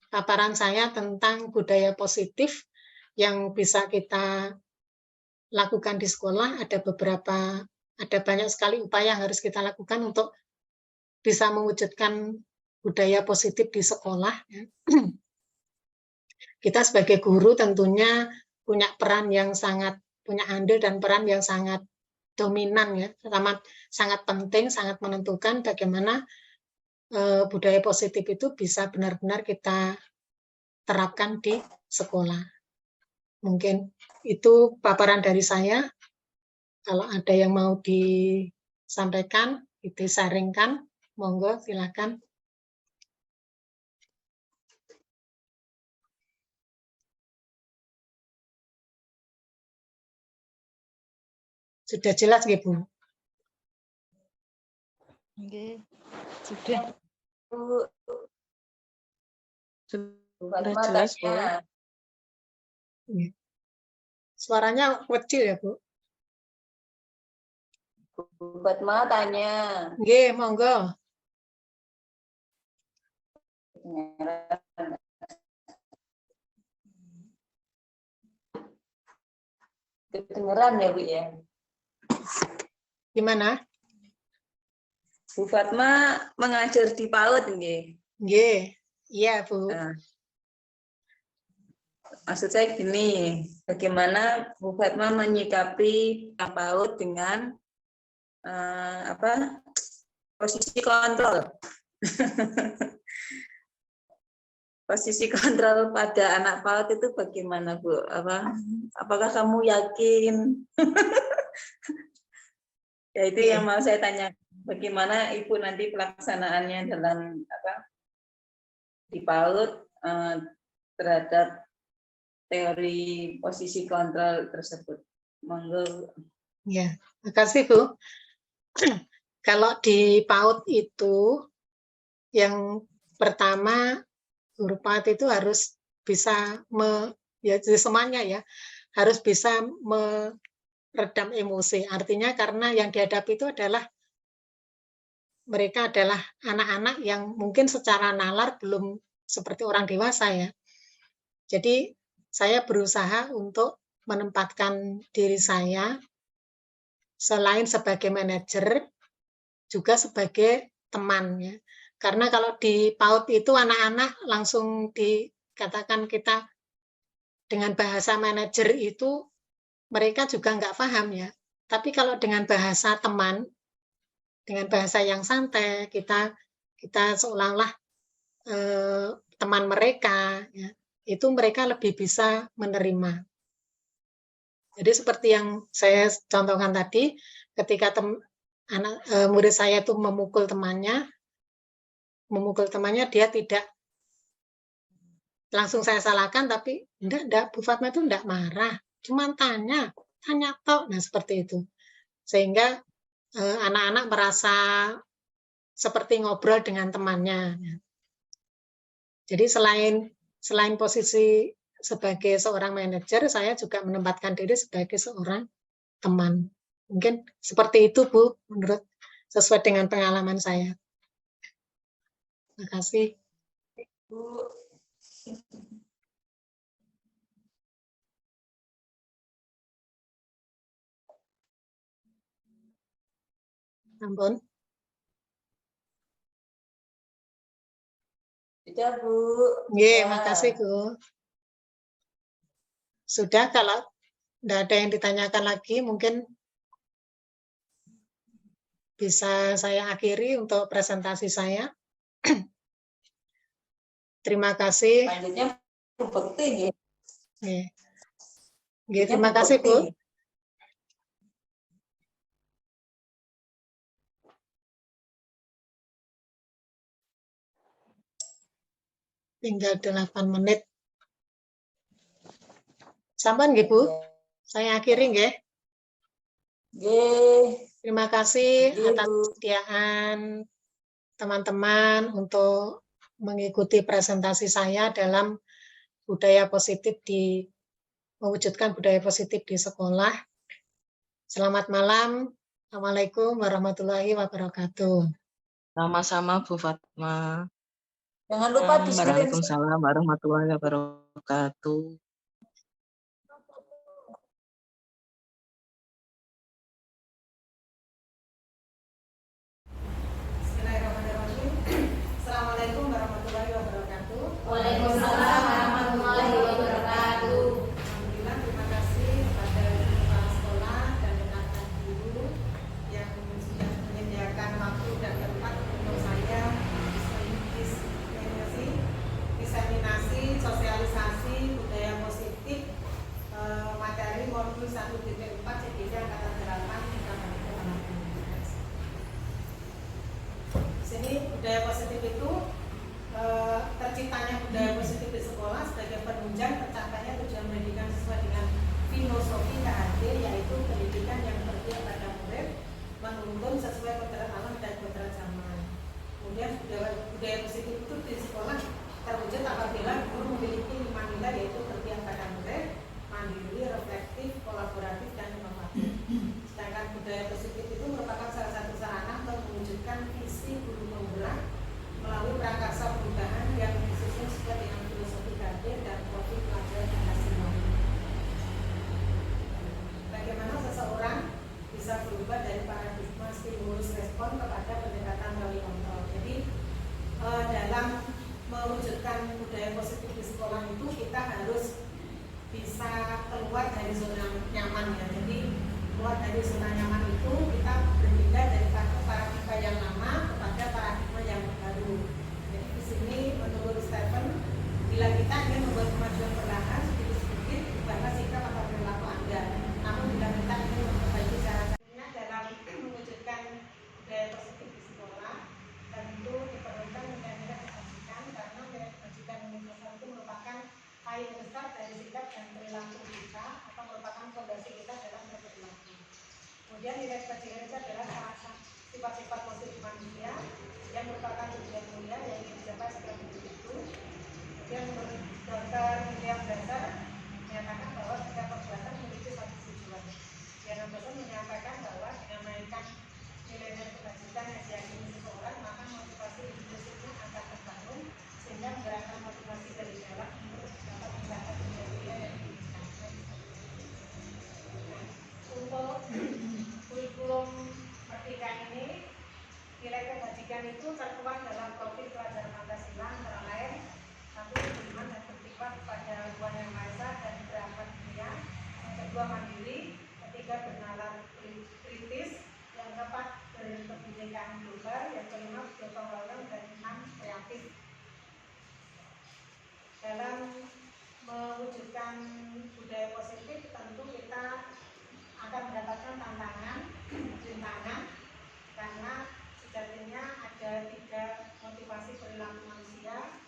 paparan saya tentang budaya positif yang bisa kita lakukan di sekolah. Ada banyak sekali upaya yang harus kita lakukan untuk bisa mewujudkan budaya positif di sekolah. Kita sebagai guru tentunya punya andil dan peran yang sangat dominan ya, sangat penting, sangat menentukan bagaimana budaya positif itu bisa benar-benar kita terapkan di sekolah. Mungkin itu paparan dari saya. Kalau ada yang mau disampaikan, disaringkan, monggo silakan. Sudah jelas nggih, Bu? Oke, sudah. Sudah jelas, Bu. Suaranya kecil ya, Bu? Bu Fatma tanya. Nggih, monggo. Kedengeran ya, Bu ya? Gimana? Bu Fatma mengajar di PAUD nggih. Nggih. Iya, Bu. Nah, maksud saya gini, bagaimana Bu Fatma menyikapi PAUD dengan posisi kontrol? Posisi kontrol pada anak PAUD itu bagaimana, Bu? Apakah kamu yakin? Ya itu yang mau saya tanya. Bagaimana Ibu nanti pelaksanaannya dalam di PAUD terhadap teori posisi kontrol tersebut? Monggo. Ya, terima kasih, Bu. Kalau di PAUD itu Yang pertama, guru PAUD itu harus bisa semuanya ya, harus bisa meredam emosi. Artinya karena yang dihadapi itu adalah mereka adalah anak-anak yang mungkin secara nalar belum seperti orang dewasa ya. Jadi saya berusaha untuk menempatkan diri saya selain sebagai manajer juga sebagai teman ya. Karena kalau di PAUD itu anak-anak langsung dikatakan kita dengan bahasa manajer itu mereka juga nggak paham ya. Tapi kalau dengan bahasa teman, dengan bahasa yang santai, kita seolah-olah teman mereka, ya, itu mereka lebih bisa menerima. Jadi seperti yang saya contohkan tadi, ketika murid saya itu memukul temannya dia tidak langsung saya salahkan, tapi enggak, Bu Fatma itu enggak marah, cuma tanya tok, nah seperti itu. Sehingga anak-anak merasa seperti ngobrol dengan temannya. Jadi selain posisi sebagai seorang manajer, saya juga menempatkan diri sebagai seorang teman. Mungkin seperti itu, Bu, menurut sesuai dengan pengalaman saya. Terima kasih. Bu. Ampun. Sudah, Bu. Iya, makasih, Bu. Sudah, kalau tidak ada yang ditanyakan lagi, mungkin bisa saya akhiri untuk presentasi saya. Terima kasih. Lanjutnya Bu Bekti. Terima kasih, Bu. Tinggal 8 menit. Sampai nggih, Bu? Saya akhiri nggih. Terima kasih atas kesediaan teman-teman untuk mengikuti presentasi saya dalam mewujudkan budaya positif di sekolah. Selamat malam. Assalamualaikum warahmatullahi wabarakatuh. Sama-sama Bu Fatma. Jangan lupa di Waalaikumsalam warahmatullahi wabarakatuh. Assalamualaikum warahmatullahi wabarakatuh. Waalaikumsalam warahmatullahi wabarakatuh. Alhamdulillah, terima kasih kepada kepala sekolah dan rekan-rekan guru yang sudah menyediakan waktu dan tempat untuk saya diseminasi sosialisasi budaya positif materi modul 1.4 CDD Angkatan 8 Di sini budaya positif itu terciptanya budaya positif di sekolah sebagai penunjang tercapainya tujuan pendidikan sesuai dengan filosofi KHD, yaitu pendidikan yang berpihak pada murid, menuntun sesuai kodrat alam dan kodrat zaman. Kemudian budaya positif itu di sekolah terwujud apabila guru memiliki 5 nilai, yaitu berpihak pada murid, mandiri, reflektif, kolaboratif, dan inovatif. Sedangkan budaya positif itu merupakan salah satu sarana untuk mewujudkan visi guru penggerak melalui prakarsa perubahan yang disusun sesuai dengan filosofi KHD dan profil pelajaran Pancasila. Bagaimana seseorang bisa berubah dari paradigma stimulus respon kepada pendekatan melalui kontrol. Jadi dalam mewujudkan budaya positif di sekolah itu kita harus bisa keluar dari zona nyaman ya. Jadi keluar dari zona nyaman itu kita berpindah dari paradigma yang lama kepada paradigma yang baru. Jadi di sini menurut Stephen, bila kita ingin membuat kemajuan perlahan sedikit-sedikit, ubahlah sikap atau perilaku Anda. Namun bila kita ingin memperbaiki caranya dalam mewujudkan budaya positif di sekolah, tentu diperlukan nilai-nilai kebajikan, karena nilai kebajikan universal itu merupakan payung besar dari sikap dan perilaku kita, atau merupakan fondasi kita dalam berperilaku. Kemudian nilai kebajikan itu adalah sifat-sifat positif manusia Kemudian menurut Dr. William Blaser menyatakan bahwa setiap perbuatan memiliki satu tujuan. William Blaser menyampaikan bahwa dengan menaikkan nilai kelanjutan yang diyakini seseorang, maka motivasi intrinsipnya akan terbangun sehingga menggerakkan motivasi dari dalam untuk dapat mencapai tujuan yang diinginkan. Untuk kurikulum Merdeka ini, nilai kebajikan itu tertuang dalam profil pelajar Pancasila antara lain: 1. Beriman dan bertakwa kepada Tuhan Yang Maha Esa dan berakhlak mulia. Yang kedua, mandiri. Ketiga, bernalar kritis. Yang keempat, berkebinekaan global. Yang kelima, gotong royong. Dan 6, kreatif. Dalam mewujudkan budaya positif, tentu kita akan mendapatkan tantangan, rintangan, karena sejatinya ada 3 motivasi perilaku manusia.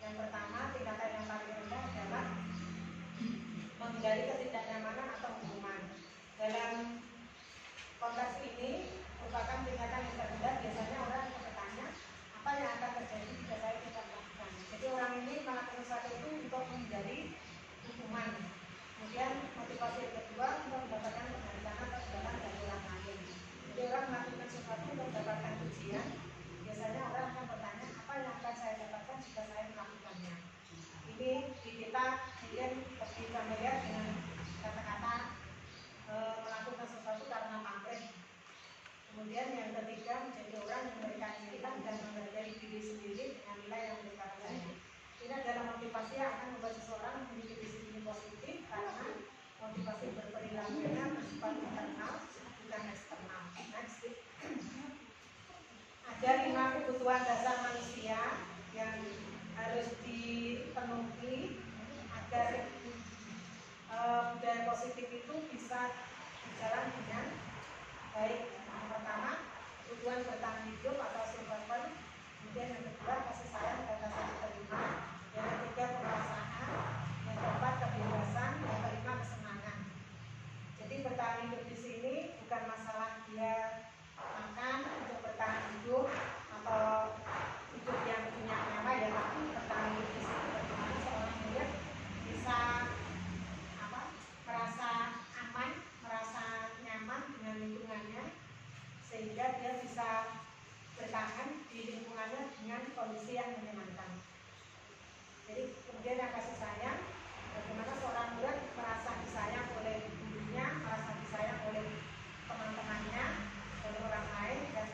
Yang pertama, tingkatan yang paling rendah adalah menghindari ketidaknyamanan atau hukuman. Dalam konteks ini merupakan tingkatan yang terendah. Biasanya orang akan bertanya, apa yang akan terjadi jika saya tidak melakukan. Jadi orang ini melakukan sesuatu itu untuk menghindari hukuman. Kemudian motivasi yang kedua, untuk mendapatkan penghargaan atau imbalan dari orang lain. Jadi orang melakukan sesuatu untuk mendapatkan pujian. Biasanya orang akan bertanya, apa yang akan saya dapatkan jika saya melakukannya. Ini di kita mungkin lebih familiar dengan kata-kata melakukan sesuatu karena pamrih. Kemudian yang ketiga, menjadi orang yang memberikan cinta dan menghargai diri sendiri dengan nilai yang mereka percaya. Ini adalah motivasi yang akan membuat seseorang memiliki disiplin positif, karena motivasi berperilakunya bersifat internal bukan eksternal. Next. Ada 5 kebutuhan dasar manusia yang harus dipenuhi agar budaya positif itu bisa berjalan dengan baik. Yang pertama, kebutuhan bertahan hidup atau survival. Kemudian yang kedua, kasih sayang dan rasa diterima. Yang ketiga, perasaan. Yang keempat, kebebasan. Yang kelima, kesenangan. Jadi bertahan hidup di sini bukan masalah dia makan untuk bertahan hidup atau hidup yang punya nyawa, ya, tapi bertahan hidup di sini bagaimana seorang dia bisa merasa aman, merasa nyaman dengan lingkungannya, sehingga dia bisa bertahan di lingkungannya dengan kondisi yang menyenangkan. Jadi kemudian yang kasih sayang, bagaimana seorang murid merasa disayang oleh gurunya, merasa disayang oleh teman-temannya, oleh orang lain, dan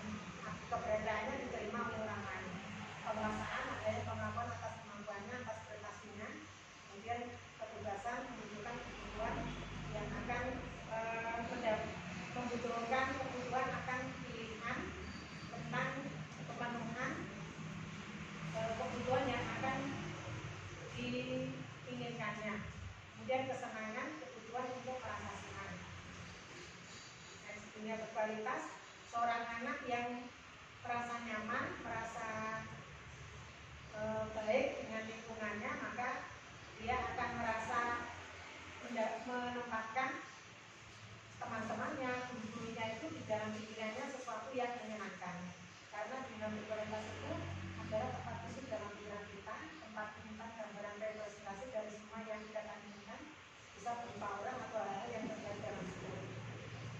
keberadaannya diterima oleh orang lain. Penguasaan, adanya pengakuan atas kemampuannya, atas prestasinya. Kemudian kebebasan, membutuhkan kebutuhan yang akan membutuhkan kebutuhan akan pilihan tentang pemenuhan kebutuhan yang akan diinginkannya. Kemudian kesenangan, kebutuhan untuk merasa senang. Dunia berkualitas, seorang anak yang merasa nyaman, merasa baik dengan lingkungannya, maka dia akan merasa menempatkan teman-temannya, guru-gurunya itu di dalam pikirannya sesuatu yang menyenangkan. Karena dunia berkualitas itu adalah tempat khusus dalam pikiran kita, tempat menyimpan gambaran representasi dari semua yang kita inginkan, bisa berupa orang atau hal yang terjadi dalam hidup.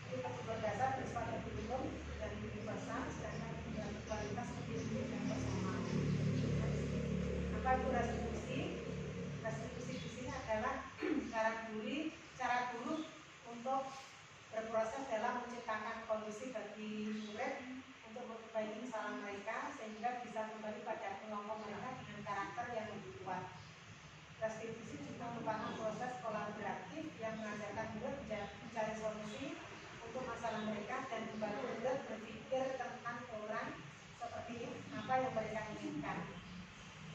Itu kebutuhan dasar bersifat individual dan universal, sedangkan dunia berkualitas lebih dan personal. Apa itu restitusi? Restitusi di sini adalah cara guru untuk berproses dalam menciptakan kondisi bagi murid untuk memperbaiki kesalahan mereka sehingga bisa kembali pada kelompok mereka dengan karakter yang lebih kuat. Restitusi juga merupakan proses kolaboratif yang mengajarkan murid mencari solusi untuk masalah mereka dan membantu murid berpikir tentang orang seperti apa yang mereka inginkan.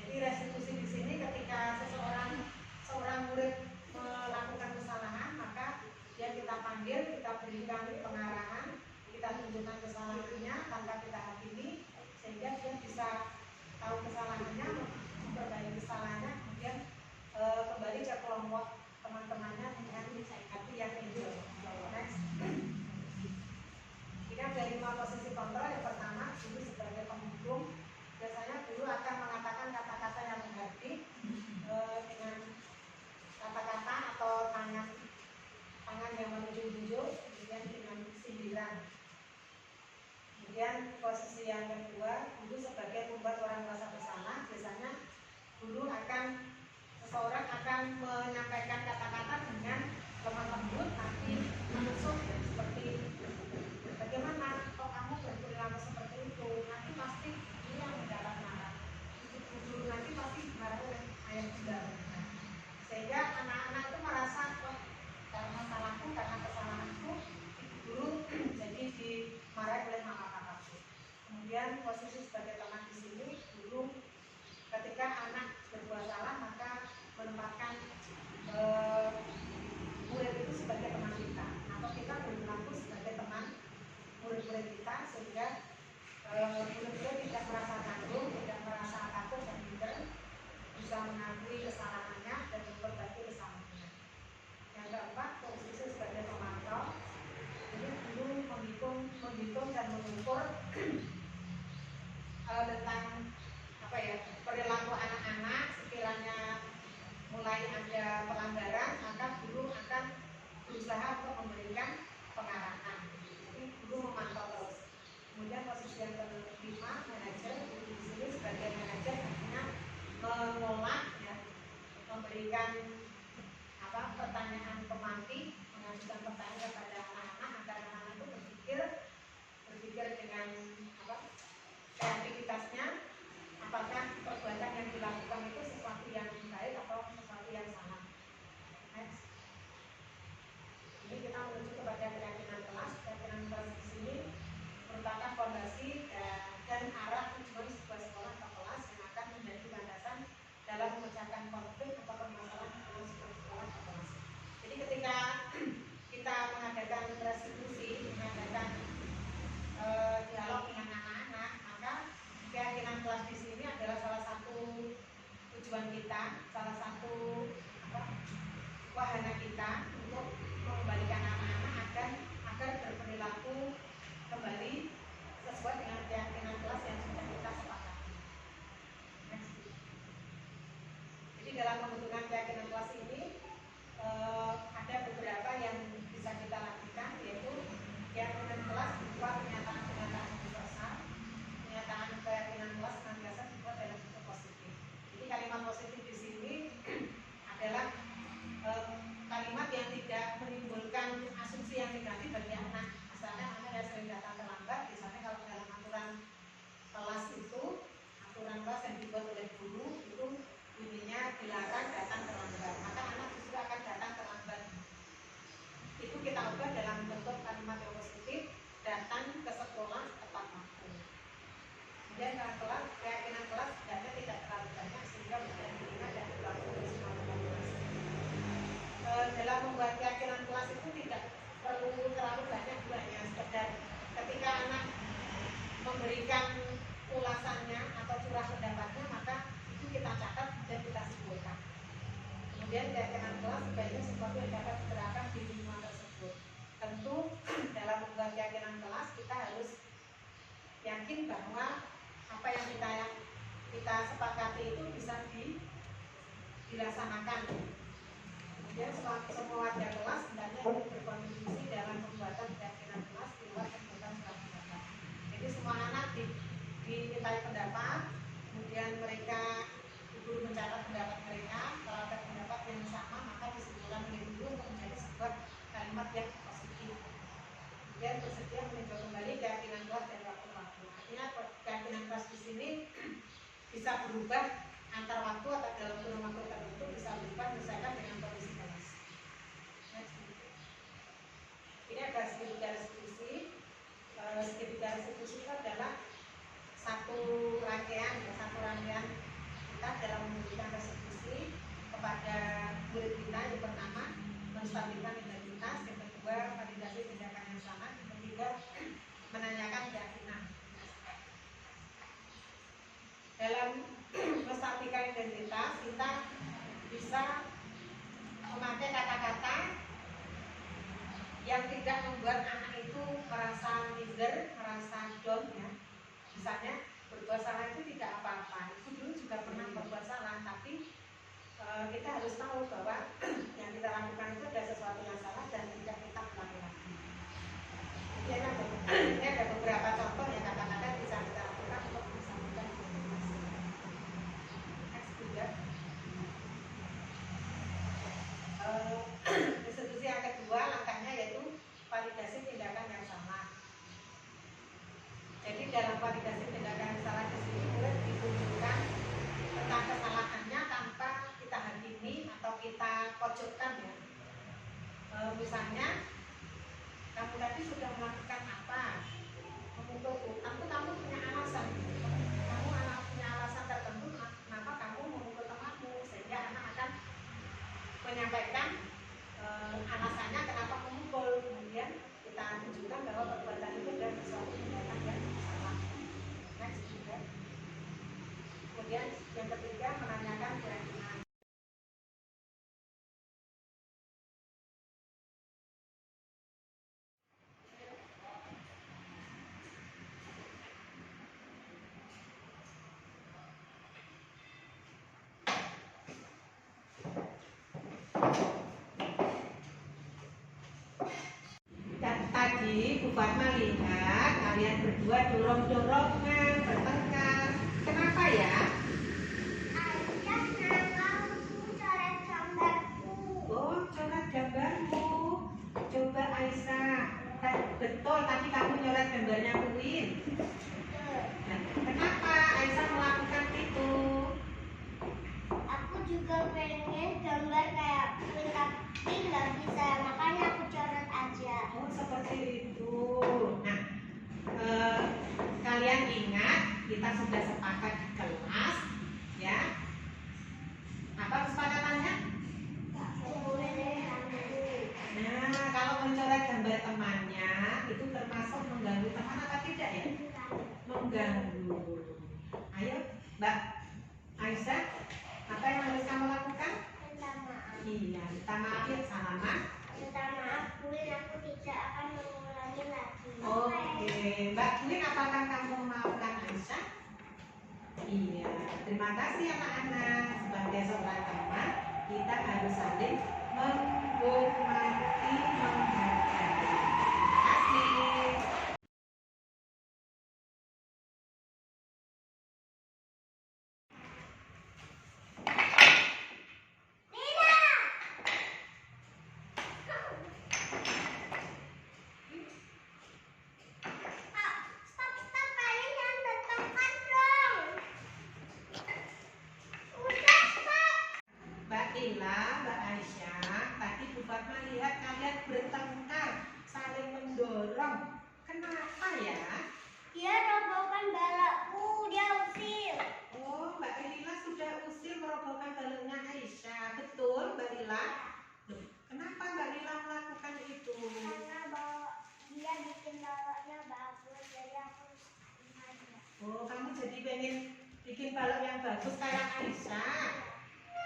Jadi restitusi di sini ketika seorang murid melakukan kesalahan, maka dia kita panggil, kita berikan pengarahan, kita tunjukkan kesalahannya tanpa kita hakimi, sehingga dia bisa tahu kesalahannya, memperbaiki kesalahannya, kemudian kembali ke kelompok teman-temannya dengan hati yang hijau. Next. Ini ada 5 posisi kontrol. Yang pertama, guru sebagai penghubung. Biasanya guru akan mengatakan kata-kata yang menghargai, akan menyampaikan kata-kata dengan lemah lembut tapi menusuk seperti bagaimana kok kamu berperilaku seperti itu, nanti pasti ini yang mendapat marah, guru nanti pasti marah oleh ayah bunda, sehingga anak-anak itu merasa kok karena salahku, karena kesalahanku guru jadi dimarahi oleh mama papaku. Kemudian posisi sebagai teman di sini, guru ketika anak berbuat salah maka menempatkan murid itu sebagai teman kita, atau kita berlaku sebagai teman murid-murid kita, sehingga murid-murid tidak merasa tanggung, tidak merasa takut dan minder, bisa mengakui kesalahannya dan memperbaiki kesalahannya. Yang keempat, posisi sebagai pemantau, jadi guru menghitung dan mengukur tentang perilaku anak-anak. Sekiranya mulai ada pelanggaran, maka guru akan berusaha untuk memberikan pengarahan. Jadi guru memantau terus. Kemudian posisi yang kelima, manajer. Di sini sebagai manajer artinya mengolah, ya, memberikan pertanyaan pemantik, mengajukan pertanyaan kepada anak-anak agar anak-anak itu berpikir dengan kreativitasnya, apakah perbuatan yang dilakukan itu sesuatu yang baik atau sesuatu yang salah. Next. Ini kita menuju kepada keyakinan kelas. Keyakinan kelas di sini merupakan fondasi dan arah tujuan sebuah sekolah atau kelas yang akan menjadi landasan dalam memecahkan konflik atau permasalahan dalam sebuah sekolah atau kelas. Jadi ketika kita mengadakan restitusi, mengadakan dialog dengan anak-anak, maka keyakinan kelas di sini adalah salah satu tujuan kita, salah satu wahana kita untuk mengembalikan anak-anak agar berperilaku kembali sesuai dengan keyakinan kelas yang sudah kita sepakati. Jadi dalam pembentukan keyakinan kelas ini ada beberapa yang bisa kita lakukan, yaitu keyakinan kelas berupa pernyataan-pernyataan universal. Pernyataan keyakinan kelas senantiasa dibuat dalam bentuk positif. Jadi kalimat positif di sini adalah kalimat yang tidak menimbulkan asumsi yang negatif bagi anak. Misalnya anak yang sering datang terlambat, misalnya kalau dalam aturan kelas itu, aturan kelas yang dibuat oleh guru itu bunyinya dilarang datang terlambat, maka anak justru akan datang terlambat. Itu kita ubah dalam bentuk kalimat yang positif, datang ke sekolah tepat waktu. Kemudian keyakinan kelas sebenarnya tidak terlalu banyak sehingga mudah diterima dan berlaku di semua kelas. Dalam membuat keyakinan kelas itu tidak perlu terlalu banyak juga, ya, sekedar ketika anak memberikan ulasannya atau curah pendapatnya, maka itu kita catat dan kita simpulkan. Kemudian keyakinan kelas sebaiknya sesuatu yang dapat diterapkan di lingkungan tersebut. Tentu dalam membuat keyakinan kelas kita harus yakin bahwa apa yang kita sepakati itu bisa dilaksanakan. Kemudian semua warga kelas hendaknya berkontribusi dalam pembuatan keyakinan kelas di luar kegiatan surat pendapat. Jadi semua anak dimintai pendapat, kemudian mereka guru mencatat pendapat mereka. Kalau ada pendapat yang sama maka disimpulkan oleh guru untuk menjadi sebuah kalimat yang positif. Kemudian bersedia meninjau kembali keyakinan kelas dan waktu-waktu. Artinya keyakinan kelas di sini bisa berubah antar waktu atau dalam kurun waktu tertentu, bisa berubah misalkan dengan kondisi kelas. Ini ada segitiga restitusi. Segitiga restitusi itu adalah satu rangkaian kita dalam memberikan restitusi kepada murid kita. Yang pertama, menstabilkan integritas, yang kedua, validasi tindakan yang sama, yang ketiga, menanyakan keyakinan. Dalam menstabilkan identitas, kita bisa memakai kata-kata yang tidak membuat anak itu merasa minder, merasa down, ya. Misalnya berbuat salah itu tidak apa-apa. Itu dulu juga pernah berbuat salah, tapi kita harus tahu bahwa yang kita lakukan itu ada sesuatu yang salah dan tidak kita ulangi lagi. Ini ada beberapa contoh yang kata-kata bisa kita lakukan untuk menstabilkan identitas. Next juga. pojokkan ya. Misalnya kamu tadi sudah melakukan apa? Memukul. Kamu punya alasan. Kamu punya alasan tertentu kenapa kamu memukul temanmu, sehingga anak akan menyampaikan alasannya kenapa memukul. Kemudian kita tunjukkan bahwa perbuatan itu adalah sesuatu tindakan yang salah. Next, juga. Kemudian yang ketiga menanyakan keyakinan. Tadi Bu Fatma lihat kalian berdua dorong-dorongan, bertengkar. Kenapa ya? Oh, coret gambarmu. Coba Aisyah. Betul, tadi kamu nyoret gambarnya Uin. Nah, kenapa Aisyah melakukan itu? Aku juga pengen gambar kayak Uin tapi nggak bisa, makanya aku coret aja. Oh, seperti itu. Nah, kalian ingat kita sudah sepakat di kelas, ya? Apa kesepakatannya? Nah, kalau mencoret gambar temannya itu termasuk mengganggu teman atau tidak ya? Mengganggu. Ayo, Mbak Aisyah, apa yang harus kamu lakukan? Minta maaf. Iya, minta maaf ya, salaman. Minta maaf, Uin, aku tidak akan mengulangi lagi. Oke, Mbak Queen, apakah kamu memaafkan Aisyah? Iya, terima kasih anak-anak. Sebagai seorang teman, kita harus saling menghormati, menghargai. Terima kasih. Stop, kalian jangan bertengkar dong. Udah, stop. Mbak Ila, Mbak Aisyah, tadi Bu Fatma lihat kalian bertengkar, saling mendorong. Kenapa ya? Dia robohkan balokku, dia usir. Oh, Mbak Lila sudah usir merobohkan balonnya Aisyah. Betul, Mbak Lila? Loh, kenapa Mbak Lila melakukan itu? Karena dia bikin baloknya bagus, jadi aku sengaja. Oh, kamu jadi pengen bikin balon yang bagus kayak Aisyah.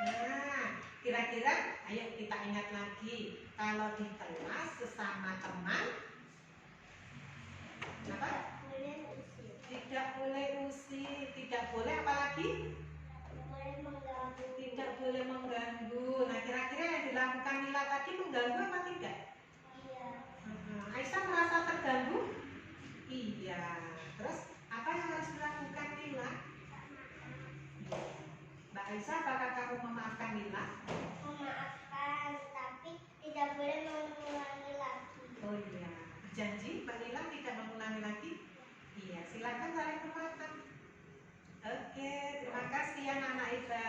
Nah, kira-kira ayo kita ingat lagi. Kalau di kelas sesama teman, apa? Boleh usir. Tidak boleh usir, tidak boleh apa lagi? Boleh mengganggu. Tidak boleh mengganggu. Nah, kira-kira yang dilakukan Lila tadi mengganggu apa tidak? Iya. Aisyah merasa terganggu? Iya. Terus apa yang harus dilakukan Lila? Mbak Aisyah, apakah kamu memaafkan Lila? Memaafkan, tapi tidak boleh mengulangi lagi. Oh iya. Janji Mbak Lila tidak mengulangi lagi? Iya. Silakan saling memaafkan. Oke. Terima kasih ya anak Iba.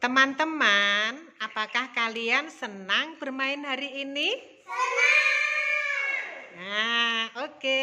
Teman-teman, apakah kalian senang bermain hari ini? Senang. Nah, oke.